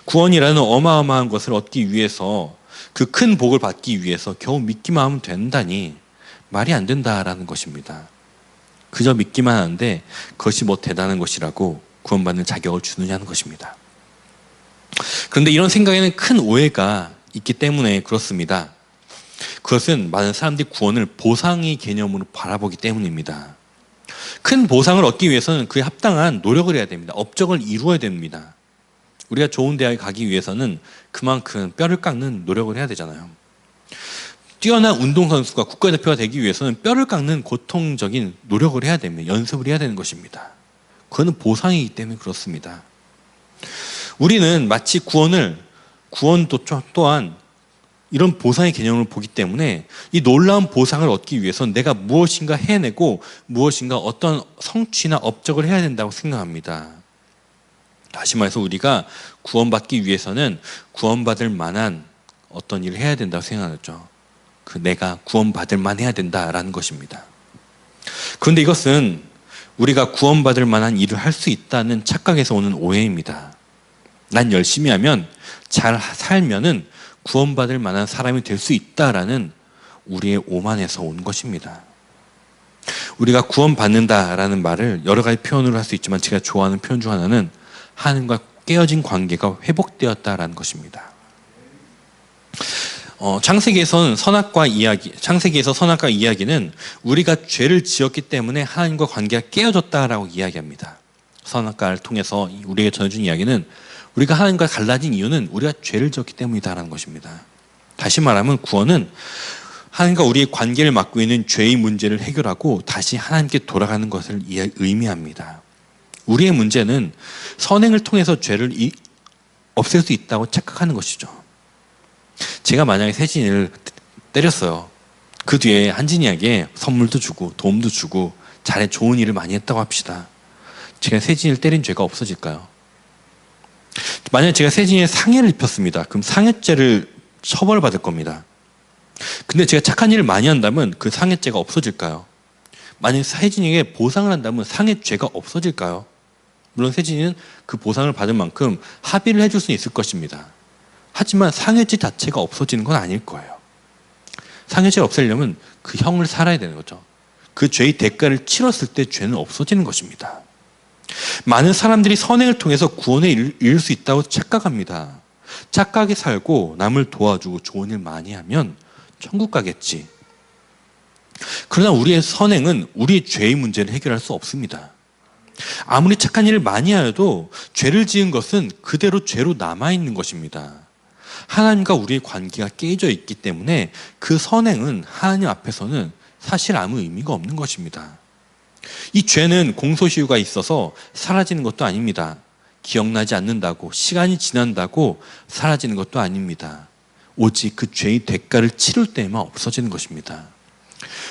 S1: 구원이라는 어마어마한 것을 얻기 위해서 그 큰 복을 받기 위해서 겨우 믿기만 하면 된다니 말이 안 된다라는 것입니다. 그저 믿기만 하는데 그것이 뭐 대단한 것이라고 구원받는 자격을 주느냐는 것입니다. 그런데 이런 생각에는 큰 오해가 있기 때문에 그렇습니다. 그것은 많은 사람들이 구원을 보상의 개념으로 바라보기 때문입니다. 큰 보상을 얻기 위해서는 그에 합당한 노력을 해야 됩니다. 업적을 이루어야 됩니다. 우리가 좋은 대학에 가기 위해서는 그만큼 뼈를 깎는 노력을 해야 되잖아요. 뛰어난 운동선수가 국가대표가 되기 위해서는 뼈를 깎는 고통적인 노력을 해야 됩니다. 연습을 해야 되는 것입니다. 그거는 보상이기 때문에 그렇습니다. 우리는 마치 구원 또한 이런 보상의 개념을 보기 때문에 이 놀라운 보상을 얻기 위해서는 내가 무엇인가 해내고 무엇인가 어떤 성취나 업적을 해야 된다고 생각합니다. 다시 말해서 우리가 구원받기 위해서는 구원받을 만한 어떤 일을 해야 된다고 생각하죠. 내가 구원받을 만 해야 된다라는 것입니다. 그런데 이것은 우리가 구원받을 만한 일을 할 수 있다는 착각에서 오는 오해입니다. 난 열심히 하면 잘 살면은 구원받을 만한 사람이 될 수 있다라는 우리의 오만에서 온 것입니다. 우리가 구원받는다라는 말을 여러 가지 표현으로 할 수 있지만 제가 좋아하는 표현 중 하나는 하나님과 깨어진 관계가 회복되었다라는 것입니다. 창세기에서 선악과 이야기는 우리가 죄를 지었기 때문에 하나님과 관계가 깨어졌다라고 이야기합니다. 선악과를 통해서 우리에게 전해준 이야기는 우리가 하나님과 갈라진 이유는 우리가 죄를 지었기 때문이다라는 것입니다. 다시 말하면 구원은 하나님과 우리의 관계를 맡고 있는 죄의 문제를 해결하고 다시 하나님께 돌아가는 것을 의미합니다. 우리의 문제는 선행을 통해서 죄를 없앨 수 있다고 착각하는 것이죠. 제가 만약에 세진이를 때렸어요. 그 뒤에 한진이에게 선물도 주고 도움도 주고 좋은 일을 많이 했다고 합시다. 제가 세진이를 때린 죄가 없어질까요? 만약에 제가 세진이에 상해를 입혔습니다. 그럼 상해죄를 처벌받을 겁니다. 근데 제가 착한 일을 많이 한다면 그 상해죄가 없어질까요? 만약 세진이에게 보상을 한다면 상의 죄가 없어질까요? 물론 세진이는 그 보상을 받을 만큼 합의를 해줄 수는 있을 것입니다. 하지만 상의 죄 자체가 없어지는 건 아닐 거예요. 상의 죄를 없애려면 그 형을 살아야 되는 거죠. 그 죄의 대가를 치렀을 때 죄는 없어지는 것입니다. 많은 사람들이 선행을 통해서 구원에 이를 수 있다고 착각합니다. 착하게 살고 남을 도와주고 좋은 일 많이 하면 천국 가겠지. 그러나 우리의 선행은 우리의 죄의 문제를 해결할 수 없습니다. 아무리 착한 일을 많이 하여도 죄를 지은 것은 그대로 죄로 남아있는 것입니다. 하나님과 우리의 관계가 깨져 있기 때문에 그 선행은 하나님 앞에서는 사실 아무 의미가 없는 것입니다. 이 죄는 공소시효가 있어서 사라지는 것도 아닙니다. 기억나지 않는다고, 시간이 지난다고 사라지는 것도 아닙니다. 오직 그 죄의 대가를 치를 때에만 없어지는 것입니다.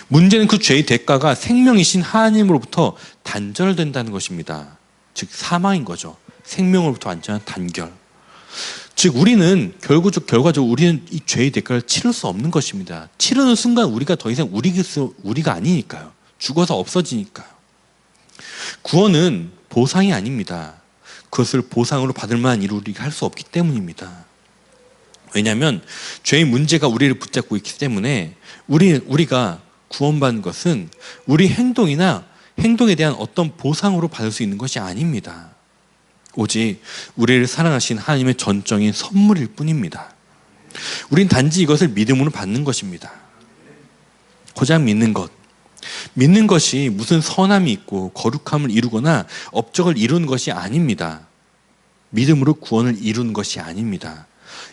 S1: 문제는 그 죄의 대가가 생명이신 하나님으로부터 단절된다는 것입니다. 즉 사망인 거죠. 생명으로부터 완전한 단결. 즉 우리는 결과적으로 우리는 이 죄의 대가를 치를 수 없는 것입니다. 치르는 순간 우리가 더 이상 우리가 아니니까요. 죽어서 없어지니까요. 구원은 보상이 아닙니다. 그것을 보상으로 받을 만한 일을 우리가 할 수 없기 때문입니다. 왜냐하면 죄의 문제가 우리를 붙잡고 있기 때문에 우리가 구원받는 것은 우리 행동에 대한 어떤 보상으로 받을 수 있는 것이 아닙니다. 오직 우리를 사랑하신 하나님의 전적인 선물일 뿐입니다. 우린 단지 이것을 믿음으로 받는 것입니다. 고작 믿는 것. 믿는 것이 무슨 선함이 있고 거룩함을 이루거나 업적을 이루는 것이 아닙니다. 믿음으로 구원을 이루는 것이 아닙니다.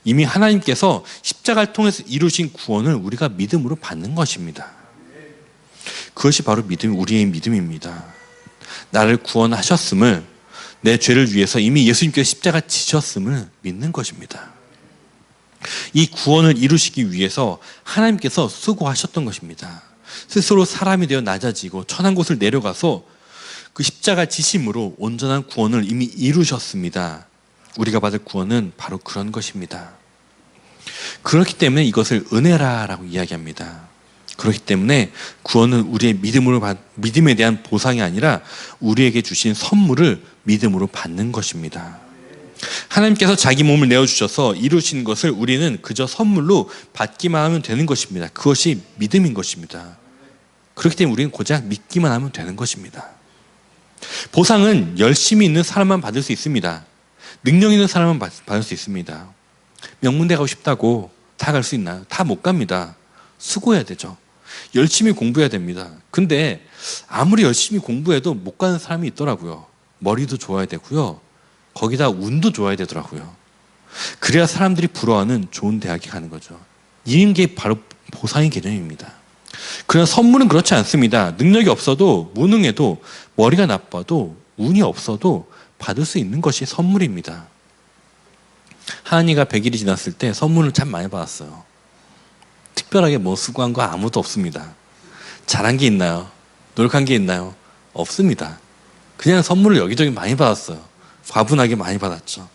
S1: 이미 하나님께서 십자가를 통해서 이루신 구원을 우리가 믿음으로 받는 것입니다. 그것이 바로 우리의 믿음입니다. 나를 구원하셨음을, 내 죄를 위해서 이미 예수님께서 십자가 지셨음을 믿는 것입니다. 이 구원을 이루시기 위해서 하나님께서 수고하셨던 것입니다. 스스로 사람이 되어 낮아지고 천한 곳을 내려가서 그 십자가 지심으로 온전한 구원을 이미 이루셨습니다. 우리가 받을 구원은 바로 그런 것입니다. 그렇기 때문에 이것을 은혜라라고 이야기합니다. 그렇기 때문에 구원은 우리의 믿음에 대한 보상이 아니라 우리에게 주신 선물을 믿음으로 받는 것입니다. 하나님께서 자기 몸을 내어주셔서 이루신 것을 우리는 그저 선물로 받기만 하면 되는 것입니다. 그것이 믿음인 것입니다. 그렇기 때문에 우리는 고작 믿기만 하면 되는 것입니다. 보상은 열심히 있는 사람만 받을 수 있습니다. 능력 있는 사람만 받을 수 있습니다. 명문대 가고 싶다고 다 갈 수 있나요? 다 못 갑니다. 수고해야 되죠. 열심히 공부해야 됩니다. 근데 아무리 열심히 공부해도 못 가는 사람이 있더라고요. 머리도 좋아야 되고요. 거기다 운도 좋아야 되더라고요. 그래야 사람들이 부러워하는 좋은 대학에 가는 거죠. 이게 바로 보상의 개념입니다. 그러나 선물은 그렇지 않습니다. 능력이 없어도, 무능해도, 머리가 나빠도, 운이 없어도 받을 수 있는 것이 선물입니다. 하은이가 100일이 지났을 때 선물을 참 많이 받았어요. 특별하게 뭐 수고한 거 아무도 없습니다. 잘한 게 있나요? 노력한 게 있나요? 없습니다. 그냥 선물을 여기저기 많이 받았어요. 과분하게 많이 받았죠.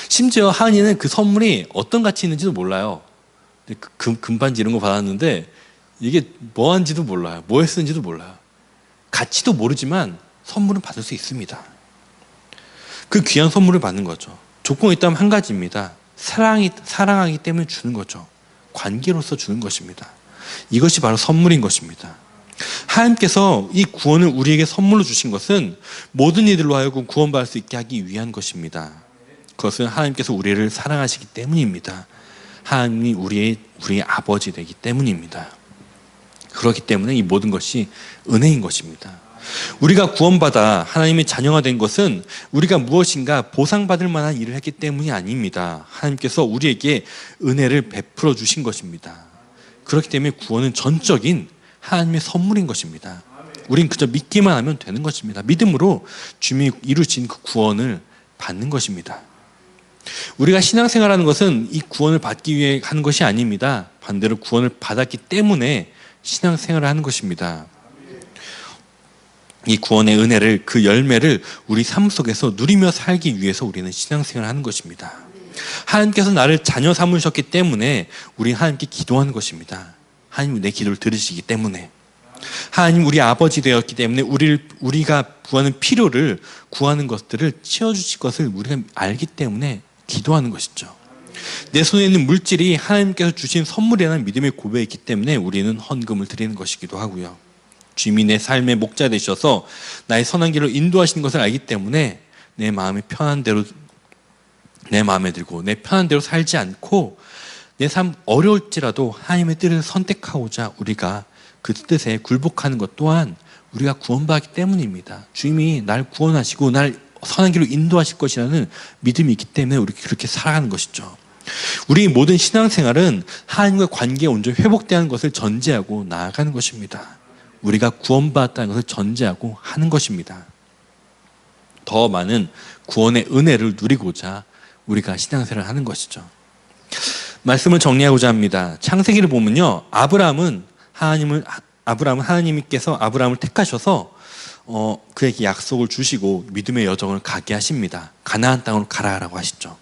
S1: 심지어 하은이는 그 선물이 어떤 가치 있는지도 몰라요. 금반지 이런 거 받았는데 이게 뭐 한지도 몰라요. 뭐 했는지도 몰라요. 가치도 모르지만 선물은 받을 수 있습니다. 그 귀한 선물을 받는 거죠. 조건이 있다면 한 가지입니다. 사랑하기 때문에 주는 거죠. 관계로서 주는 것입니다. 이것이 바로 선물인 것입니다. 하나님께서 이 구원을 우리에게 선물로 주신 것은 모든 이들로 하여금 구원받을 수 있게 하기 위한 것입니다. 그것은 하나님께서 우리를 사랑하시기 때문입니다. 하나님이 우리의 아버지 되기 때문입니다. 그렇기 때문에 이 모든 것이 은혜인 것입니다. 우리가 구원받아 하나님의 자녀가 된 것은 우리가 무엇인가 보상받을 만한 일을 했기 때문이 아닙니다. 하나님께서 우리에게 은혜를 베풀어 주신 것입니다. 그렇기 때문에 구원은 전적인 하나님의 선물인 것입니다. 우린 그저 믿기만 하면 되는 것입니다. 믿음으로 주님이 이루신 그 구원을 받는 것입니다. 우리가 신앙생활하는 것은 이 구원을 받기 위해 하는 것이 아닙니다. 반대로 구원을 받았기 때문에 신앙생활을 하는 것입니다. 이 구원의 은혜를, 그 열매를 우리 삶 속에서 누리며 살기 위해서 우리는 신앙생활을 하는 것입니다. 하나님께서 나를 자녀 삼으셨기 때문에 우리 하나님께 기도하는 것입니다. 하나님이 내 기도를 들으시기 때문에. 하나님 우리 아버지 되었기 때문에 우리가 구하는 필요를 구하는 것들을 채워주실 것을 우리가 알기 때문에 기도하는 것이죠. 내 손에 있는 물질이 하나님께서 주신 선물이라는 믿음의 고백이기 때문에 우리는 헌금을 드리는 것이기도 하고요. 주님이 내 삶의 목자 되셔서 나의 선한 길로 인도하시는 것을 알기 때문에 내 마음이 편한 대로 내 마음에 들고 내 편한 대로 살지 않고 내 삶 어려울지라도 하나님의 뜻을 선택하고자 우리가 그 뜻에 굴복하는 것 또한 우리가 구원받기 때문입니다. 주님이 날 구원하시고 날 선한 길로 인도하실 것이라는 믿음이 있기 때문에 우리 그렇게 살아가는 것이죠. 우리 모든 신앙생활은 하나님과 관계가 온전히 회복되는 것을 전제하고 나아가는 것입니다. 우리가 구원받았다는 것을 전제하고 하는 것입니다. 더 많은 구원의 은혜를 누리고자 우리가 신앙생활을 하는 것이죠. 말씀을 정리하고자 합니다. 창세기를 보면요, 아브라함은 하나님께서 아브라함을 택하셔서 그에게 약속을 주시고 믿음의 여정을 가게 하십니다. 가나안 땅으로 가라라고 하시죠.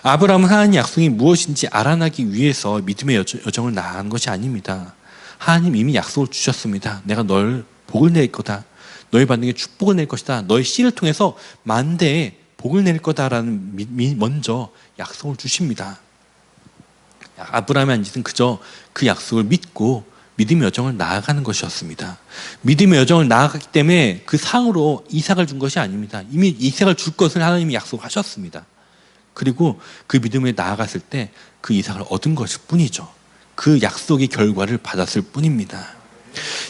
S1: 아브라함은 하나님 약속이 무엇인지 알아나기 위해서 믿음의 여정을 나아간 것이 아닙니다. 하나님 이미 약속을 주셨습니다. 내가 널 복을 낼 거다. 너희 반응에 축복을 낼 것이다. 너희 씨를 통해서 만대에 복을 낼 거다라는 먼저 약속을 주십니다. 아브라함의 한 짓은 그저 그 약속을 믿고 믿음의 여정을 나아가는 것이었습니다. 믿음의 여정을 나아갔기 때문에 그 상으로 이삭을 준 것이 아닙니다. 이미 이삭을 줄 것을 하나님이 약속하셨습니다. 그리고 그 믿음에 나아갔을 때 그 이삭을 얻은 것일 뿐이죠. 그 약속의 결과를 받았을 뿐입니다.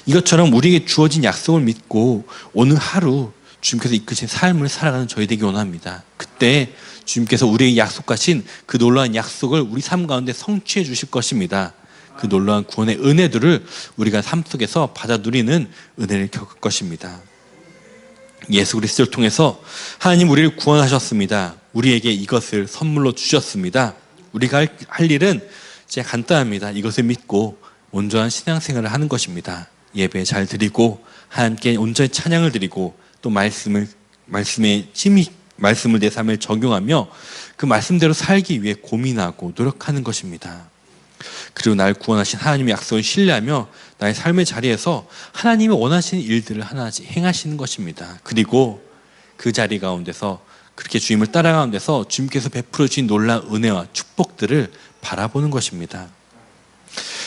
S1: 이것처럼 우리에게 주어진 약속을 믿고 오늘 하루 주님께서 이끄신 삶을 살아가는 저희 되기 원합니다. 그때 주님께서 우리에게 약속하신 그 놀라운 약속을 우리 삶 가운데 성취해 주실 것입니다. 그 놀라운 구원의 은혜들을 우리가 삶 속에서 받아 누리는 은혜를 겪을 것입니다. 예수 그리스도를 통해서 하나님 우리를 구원하셨습니다. 우리에게 이것을 선물로 주셨습니다. 우리가 할 일은 이제 간단합니다. 이것을 믿고 온전한 신앙생활을 하는 것입니다. 예배 잘 드리고 하나님께 온전히 찬양을 드리고 또 말씀을 내 삶에 적용하며 그 말씀대로 살기 위해 고민하고 노력하는 것입니다. 그리고 날 구원하신 하나님의 약속을 신뢰하며 나의 삶의 자리에서 하나님이 원하시는 일들을 하나씩 행하시는 것입니다. 그리고 그 자리 가운데서 그렇게 주님을 따라가는 데서 주님께서 베풀어 주신 놀라운 은혜와 축복들을 바라보는 것입니다.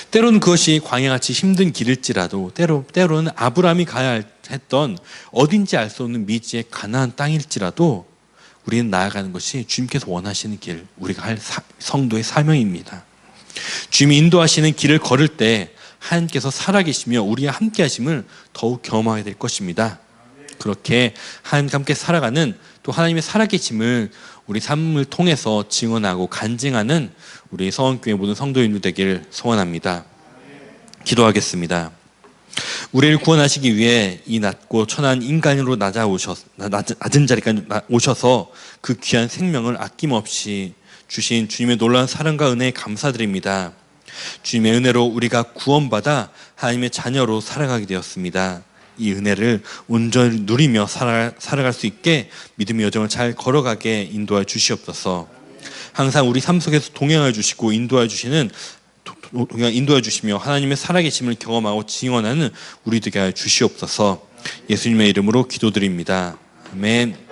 S1: 때로는 그것이 광야같이 힘든 길일지라도 때로는 아브라함이 가야 했던 어딘지 알 수 없는 미지의 가나안 땅일지라도 우리는 나아가는 것이 주님께서 원하시는 길, 우리가 할 성도의 사명입니다. 주님이 인도하시는 길을 걸을 때 하나님께서 살아계시며 우리와 함께 하심을 더욱 경험하게 될 것입니다. 그렇게 하나님과 함께 살아가는 또 하나님의 살아계심을 우리 삶을 통해서 증언하고 간증하는 우리 서원교회 모든 성도인들 되기를 소원합니다. 기도하겠습니다. 우리를 구원하시기 위해 이 낮고 천한 인간으로 낮은 자리까지 오셔서 그 귀한 생명을 아낌없이 주신 주님의 놀라운 사랑과 은혜에 감사드립니다. 주님의 은혜로 우리가 구원받아 하나님의 자녀로 살아가게 되었습니다. 이 은혜를 온전히 누리며 살아갈 수 있게 믿음의 여정을 잘 걸어가게 인도하여 주시옵소서. 항상 우리 삶 속에서 동행하여 주시고 인도하여 주시며 하나님의 살아계심을 경험하고 증언하는 우리 되게 하여 주시옵소서. 예수님의 이름으로 기도드립니다. 아멘.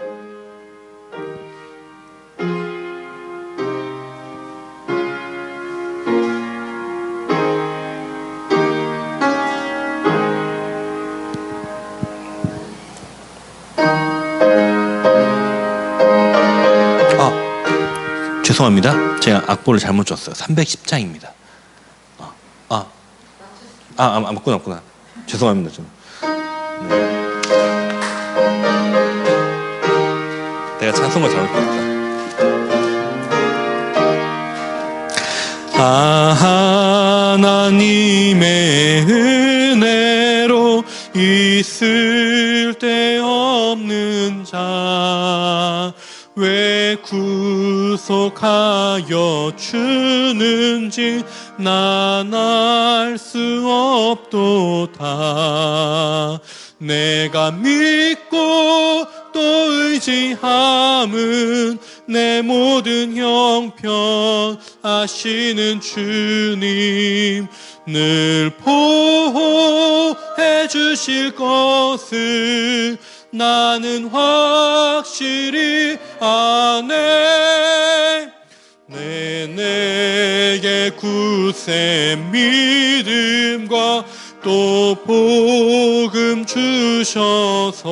S1: 죄송합니다. 제가 악보를 잘못 줬어요. 310장입니다. 맞구나. 죄송합니다. 좀. 네. 내가 찬송가 잘못 줬다. 하나님의 은혜로 있을 데 없는 자 왜 구속하여 주는지 난 알 수 없도다. 내가 믿고 또 의지함은 내 모든 형편 아시는 주님 늘 보호해 주실 것을 나는 확실히 아네. 내게 굳센 믿음과 또 복음 주셔서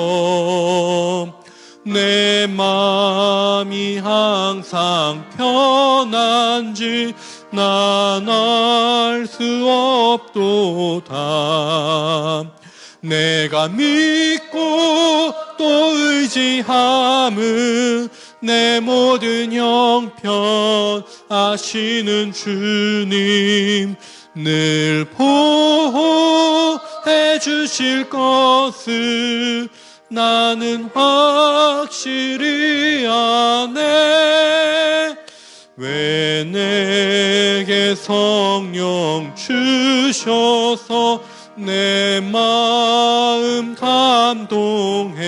S1: 내 마음이 항상 편한지 난 알 수 없도다. 내가 믿고 또 의지함은 내 모든 형편 아시는 주님 늘 보호해 주실 것을 나는 확실히 아네. 왜 내게 성령 주셔서 내 마음 감동해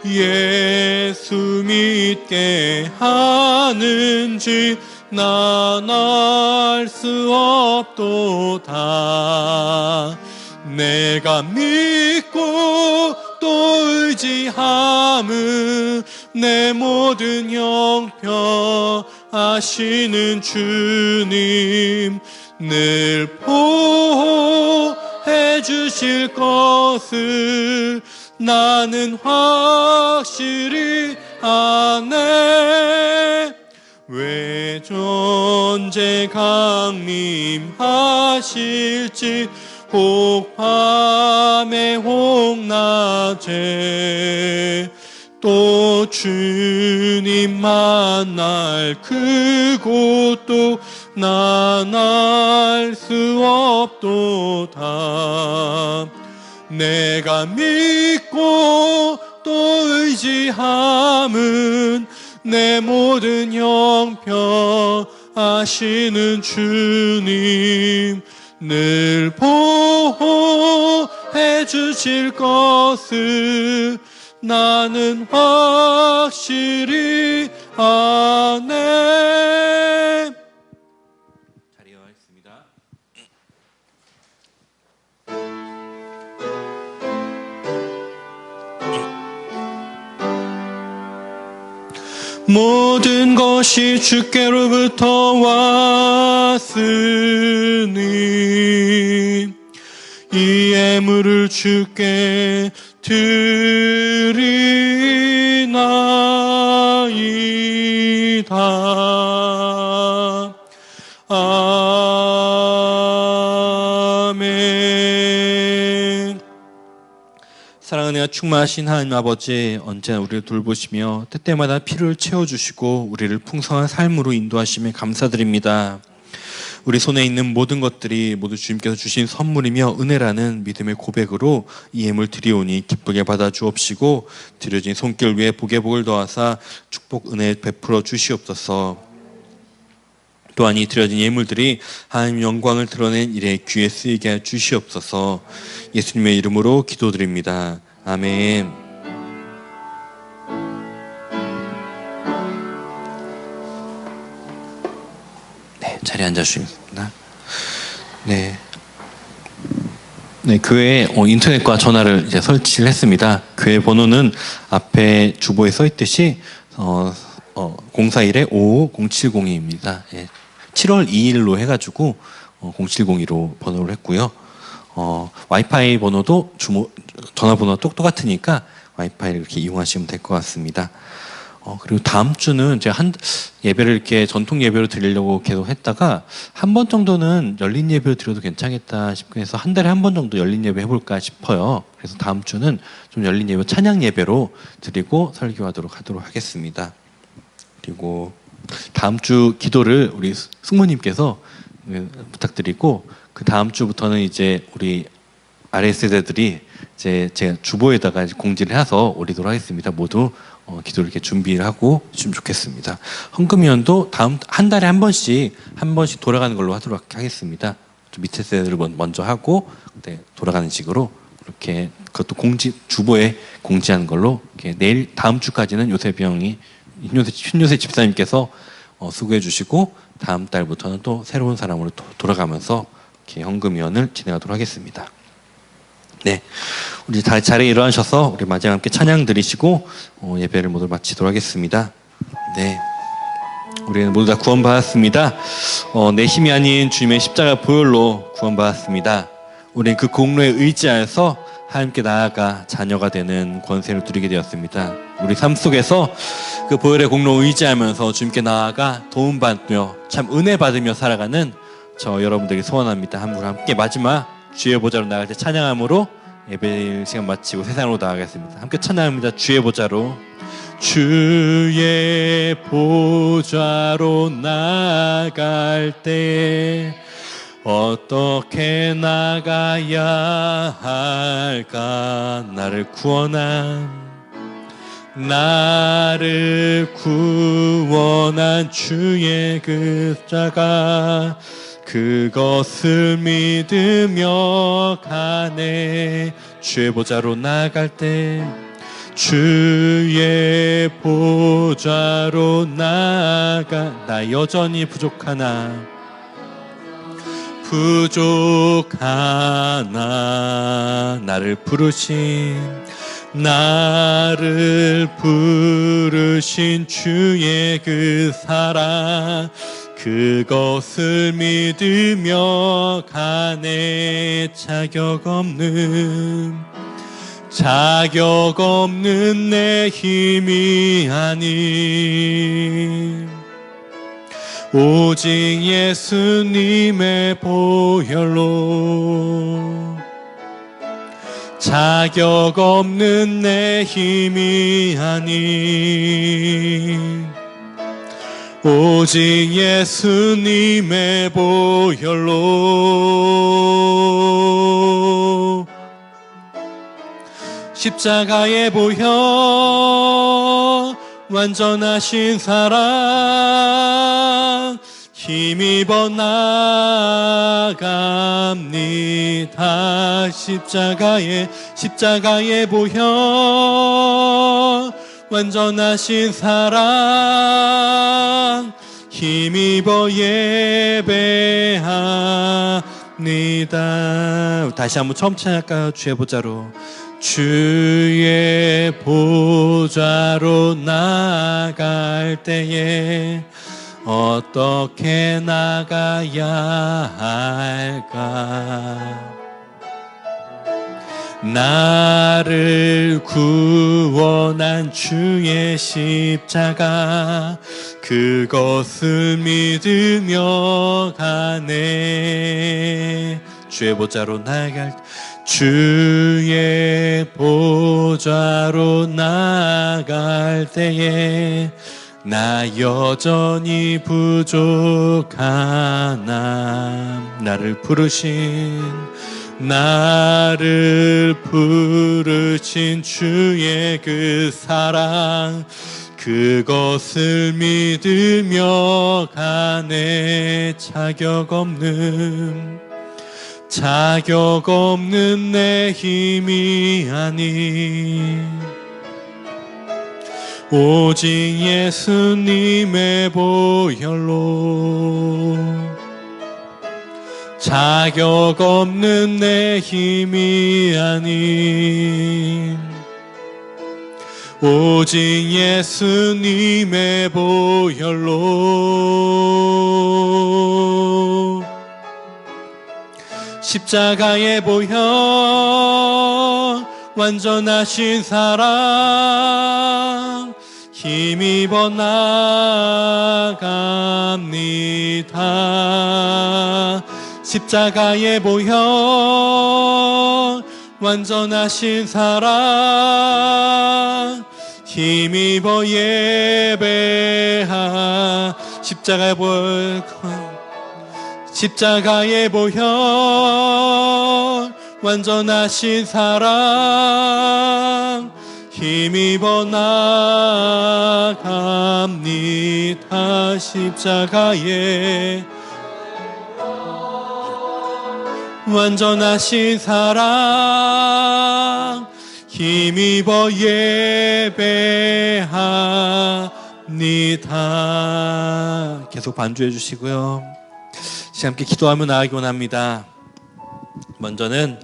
S1: 예수 믿게 하는지 난 알 수 없도다. 내가 믿고 또 의지함은 내 모든 형편 아시는 주님 늘 보호해 주실 것을 나는 확실히 아네. 왜 존재 강림하실지 혹 밤에 혹 낮에 또 주님 만날 그곳도 난 알 수 없도다. 내가 믿고 또 의지함은 내 모든 형편 아시는 주님 늘 보호해 주실 것을 나는 확실히 아네.
S3: 자리에 와 있습니다.
S1: 모든 것이 주께로부터 왔으니 이 예물을 주께 드리나이다. 아멘.
S3: 사랑은혜가 충만하신 하나님 아버지, 언제나 우리를 돌보시며 때때마다 필요를 채워주시고 우리를 풍성한 삶으로 인도하심에 감사드립니다. 우리 손에 있는 모든 것들이 모두 주님께서 주신 선물이며 은혜라는 믿음의 고백으로 이 예물 드리오니 기쁘게 받아 주옵시고 드려진 손길 위에 복의 복을 더하사 축복 은혜 베풀어 주시옵소서. 또한 이 드려진 예물들이 하나님 영광을 드러낸 일에 귀에 쓰이게 해 주시옵소서. 예수님의 이름으로 기도드립니다. 아멘. 네, 자리에 앉아주십니다. 네, 교회에 인터넷과 전화를 이제 설치를 했습니다. 교회 번호는 앞에 주보에 써 있듯이 041-55-0702입니다. 예, 7월 2일로 해가지고 0702로 번호를 했고요. 와이파이 번호도 전화번호가 똑같으니까 와이파이를 이렇게 이용하시면 될 것 같습니다. 그리고 다음 주는 제가 예배를 이렇게 전통 예배로 드리려고 계속 했다가 한 번 정도는 열린 예배로 드려도 괜찮겠다 싶고 해서 한 달에 한 번 정도 열린 예배 해볼까 싶어요. 그래서 다음 주는 좀 열린 예배, 찬양 예배로 드리고 설교하도록 하겠습니다. 그리고 다음 주 기도를 우리 숙모님께서 부탁드리고, 그 다음 주부터는 이제 우리 아래 세대들이 이제 제가 주보에다가 공지를 해서 올리도록 하겠습니다. 모두 기도를 이렇게 준비를 하고 있으면 좋겠습니다. 헌금위원도 한 달에 한 번씩 돌아가는 걸로 하도록 하겠습니다. 밑에 세대들을 먼저 하고 돌아가는 식으로 그렇게 그것도 주보에 공지하는 걸로 이렇게 내일 다음 주까지는 요셉이 형이 신요셉 집사님께서 수고해 주시고 다음 달부터는 또 새로운 사람으로 돌아가면서 이렇게 헌금위원을 진행하도록 하겠습니다. 네, 우리 다 자리에 일어나셔서 우리 마지막 함께 찬양 드리시고 예배를 모두 마치도록 하겠습니다. 네, 우리는 모두 다 구원받았습니다. 내 힘이 아닌 주님의 십자가 보혈로 구원받았습니다. 우리는 그 공로에 의지하여서 하나님께 나아가 자녀가 되는 권세를 누리게 되었습니다. 우리 삶 속에서 그 보혈의 공로에 의지하면서 주님께 나아가 도움받며 참 은혜 받으며 살아가는 저 여러분들이 소원합니다. 함께 마지막 주의 보좌로 나갈 때 찬양함으로 예배 시간 마치고 세상으로 나가겠습니다. 함께 찬양합니다. 주의 보좌로. 주의 보좌로 나갈 때 어떻게 나가야 할까? 나를 구원한 주의 그 십자가 그것을 믿으며 가네. 주의 보좌로 나갈 때 주의 보좌로 나가 나 여전히 부족하나 나를 부르신 주의 그 사랑 그것을 믿으며 가네. 자격 없는 내 힘이 아닌 오직 예수님의 보혈로 자격 없는 내 힘이 아닌 오직 예수님의 보혈로 십자가의 보혈 완전하신 사랑 힘입어 나갑니다. 십자가의 보혈 완전하신 사랑 힘입어 예배합니다. 다시 한번 처음 찬양할까요? 주의 보좌로. 주의 보좌로 나갈 때에 어떻게 나가야 할까? 나를 구원한 주의 십자가 그것을 믿으며 가네. 주의 보좌로 나갈 주의 보좌로 나갈 때에 나 여전히 부족하나 나를 부르신 주의 그 사랑 그것을 믿으며 가네. 자격 없는 내 힘이 아닌 오직 예수님의 보혈로 자격 없는 내 힘이 아닌 오직 예수님의 보혈로 십자가의 보혈 완전하신 사랑 힘입어 나갑니다. 십자가의 보혈 완전하신 사랑 힘입어 예배하 십자가의 보혈 완전하신 사랑 힘입어 십자가의
S1: 완전하신 사랑 힘입어 예배합니다. 계속 반주해 주시고요. 함께 기도하며 나아가기 원합니다. 먼저는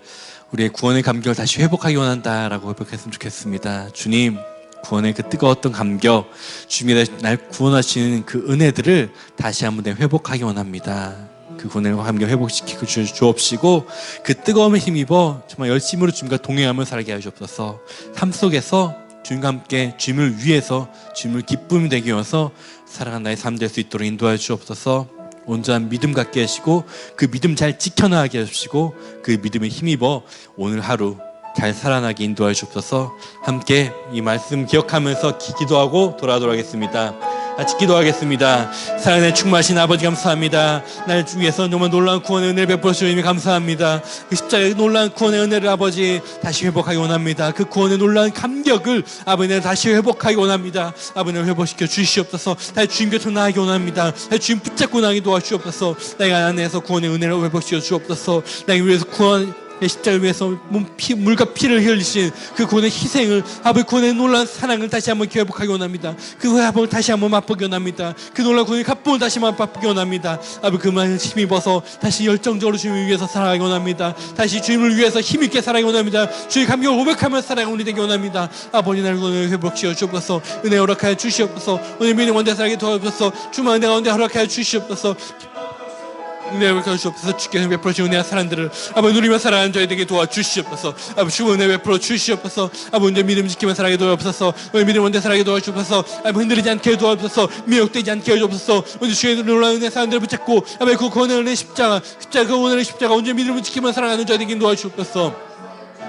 S1: 우리의 구원의 감격을 다시 회복하기 원한다라고 회복했으면 좋겠습니다. 주님, 구원의 그 뜨거웠던 감격, 주님이 날 구원하시는 그 은혜들을 다시 한번 회복하기 원합니다. 그 구원의 감격 회복시키고 주옵시고, 그 뜨거움에 힘입어 정말 열심으로 주님과 동행하며 살게 하시옵소서. 삶 속에서 주님과 함께 주님을 위해서, 주님을 기쁨이 되기 위해서 살아가는 나의 삶 될 수 있도록 인도하여 주옵소서. 온전한 믿음 갖게 하시고, 그 믿음 잘 지켜나가게 하시고, 그 믿음에 힘입어 오늘 하루 잘 살아나게 인도하여 주옵소서. 함께 이 말씀 기억하면서 기도하고 돌아오겠습니다. 같이 기도하겠습니다. 사랑에 충만하신 아버지 감사합니다. 날 위해서 정말 놀라운 구원의 은혜를 베풀어 주님이 감사합니다. 그 십자가의 놀라운 구원의 은혜를 아버지 다시 회복하기 원합니다. 그 구원의 놀라운 감격을 아버지 다시 회복하기 원합니다. 아버지 회복시켜 주시옵소서. 다시 주님 곁으로 나가기 원합니다. 다시 주님 붙잡고 나가기 도와주옵소서. 내가 안에서 구원의 은혜를 회복시켜 주옵소서. 나를 위해서 십자가를 위해서 물과 피를 흘리신 그 구원의 희생을, 아버지 구원의 놀라운 사랑을 다시 한번 회복하기 원합니다. 그 회복을 다시 한번 맛보기 원합니다. 그 놀라운 구원의 갑봉을 다시 한번 맛보기 원합니다. 아버지 그만 힘입어서 다시 열정적으로 주님을 위해서 살아가기 원합니다. 다시 주님을 위해서 힘있게 살아가기 원합니다. 주의 감격을 고백하며 살아가는 우리 되기 원합니다. 아버지 나를 오늘 회복시켜 주옵소서. 은혜 허락하여 주시옵소서. 오늘 믿음 원대 살게 도와주옵소서. 주만 은혜 가운데 허락하여 주시옵소서. 은혜를 주옵소서. 주께서 베풀어 주신 은혜와 사랑들을 아버지 누리며 살아가는 저희에게 도와주시옵소서. 아버지 주의 은혜 베풀어 주시옵소서. 아버지 오늘 믿음 지키며 살아가게 도와주옵소서. 오늘 믿음 원대 살아가게 도와주옵소서. 아버지 흔들리지 않게 도와주옵소서. 미혹되지 않게 해주옵소서. 오늘 주의 놀라운 은혜 사랑들을 붙잡고 아버지 그 구원의 은혜 십자가 그 오늘의 십자가 온전히 믿음을 지키며 살아가는 저희에게 도와주옵소서.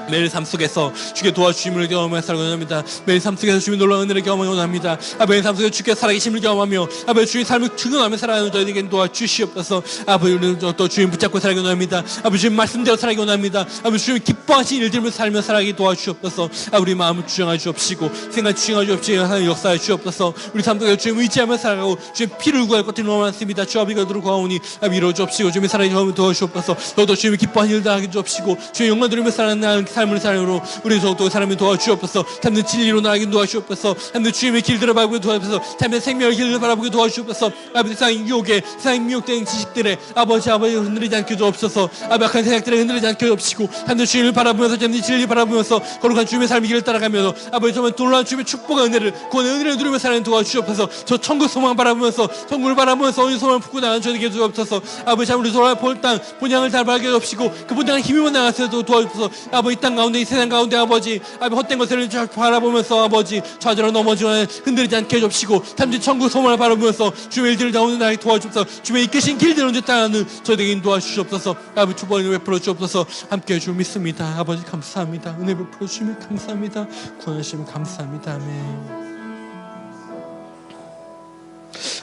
S1: 매일 삶 속에서 주께 도와주심을 경험하며 살아가기 원합니다. 매일 삶 속에서 주님의 놀라운 은혜를 경험하기 원합니다. 매일 삶 속에서 주께 살아계심을 경험하며 아버지 주의 삶을 증언하며 살아가는 저희에게 도와주시옵소서. 아버지 우리는 또 주님 붙잡고 살아가기 원합니다. 아버지 주님 말씀대로 살아가기 원합니다. 아버지 주님 기뻐하신 일들을 살며 살아가기 도와주시옵소서. 우리 마음을 주장하여 주옵시고 생각 주장하여 주옵시고 하나님 역사하여 주옵소서. 우리 삶 속에서 주님 의지하며 살아가고 주님 피를 구할 것들이 너무 많습니다. 주 아버지가 들어 구하오니 이루어 주옵시고 주님의 살아가기 경험을 도와주시옵소서. 더더 주님의 기뻐하신 일들 하게 주옵시고 주의 영광 들으며 살아가는 삶을 사랑으로 우리 더욱더 사람을 도와주옵소서. 참된 진리로 나가게 도와주옵소서. 참된 주님의 길들을 바라보게 도와주옵소서. 참된 생명의 길을 바라보게 도와주옵소서. 아버지 세상의 유혹에 세상의 미혹된 지식들에 아버지 흔들리지 않게 주옵소서. 악한 생각들에 흔들리지 않게 주옵시고 참된 주님을 바라보면서 참된 진리를 바라보면서 거룩한 주님의 삶의 길을 따라가면서 아버지 정말 놀라운 주님의 축복과 은혜를 구원의 은혜를 누리며 사는 도와주옵소서. 저 천국 소망 바라보면서 천국을 바라보면서 어느 소망을 품고 나가는 저에게 주옵소서. 아버지 우리 돌아볼 땅 본향을 잘 바라게 주옵시고 그 본향을 힘입어 나가서도 도와주옵소서. 아버지 땅 가운데 이 세상 가운데 아버지 헛된 것을 바라보면서 아버지 좌절로 넘어지거나 흔들리지 않게 해주시고 참된 천국 소망을 바라보면서 주의 일들을 나오는 나를 도와주옵소서. 주의 이끄신 길대로 언제 따라가는 저에게 도와주시옵소서. 아버지 주번을 베풀어 주옵소서. 함께해 주 믿습니다. 아버지 감사합니다. 은혜 베풀어 주시면 감사합니다. 구원하시면 감사합니다. 아멘.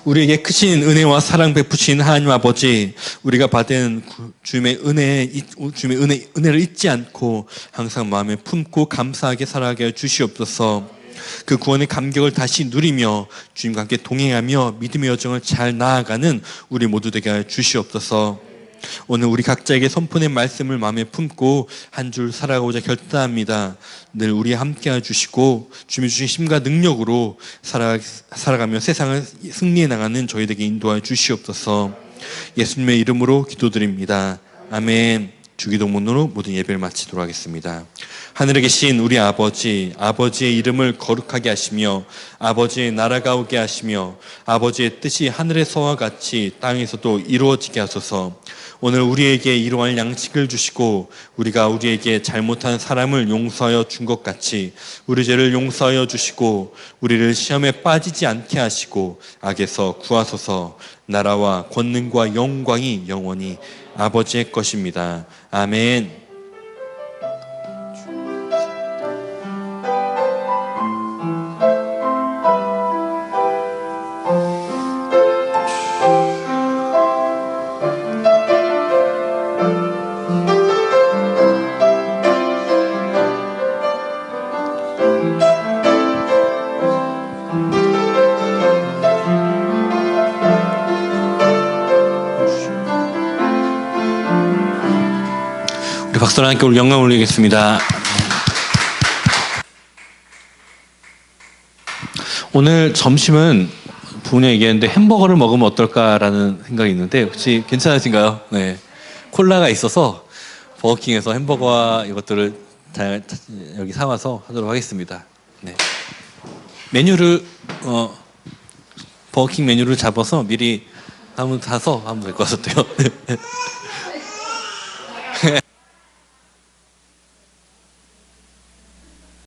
S1: 우리에게 크신 은혜와 사랑 베푸신 하나님 아버지, 우리가 받은 주님의 은혜를 잊지 않고 항상 마음에 품고 감사하게 살아가게 주시옵소서. 그 구원의 감격을 다시 누리며 주님과 함께 동행하며 믿음의 여정을 잘 나아가는 우리 모두 되게 하여 주시옵소서. 오늘 우리 각자에게 선포된 말씀을 마음에 품고 한 줄 살아가고자 결단합니다. 늘 우리 함께 해주시고 주님이 주신 힘과 능력으로 살아가며 세상을 승리해 나가는 저희에게 인도하여 주시옵소서. 예수님의 이름으로 기도드립니다. 아멘. 주기도문으로 모든 예배를 마치도록 하겠습니다. 하늘에 계신 우리 아버지, 아버지의 이름을 거룩하게 하시며 아버지의 나라가 오게 하시며 아버지의 뜻이 하늘에서와 같이 땅에서도 이루어지게 하소서. 오늘 우리에게 이러한 양식을 주시고 우리가 우리에게 잘못한 사람을 용서하여 준 것 같이 우리 죄를 용서하여 주시고 우리를 시험에 빠지지 않게 하시고 악에서 구하소서. 나라와 권능과 영광이 영원히 아버지의 것입니다. 아멘. 박수로 함께 영광 올리겠습니다. 오늘 점심은 부모님 얘기했는데 햄버거를 먹으면 어떨까라는 생각이 있는데 혹시 괜찮으신가요? 네. 콜라가 있어서 버거킹에서 햄버거와 이것들을 잘 여기 사와서 하도록 하겠습니다. 네. 메뉴를 버거킹 메뉴를 잡아서 미리 한번 사서 하면 될 것 같아요.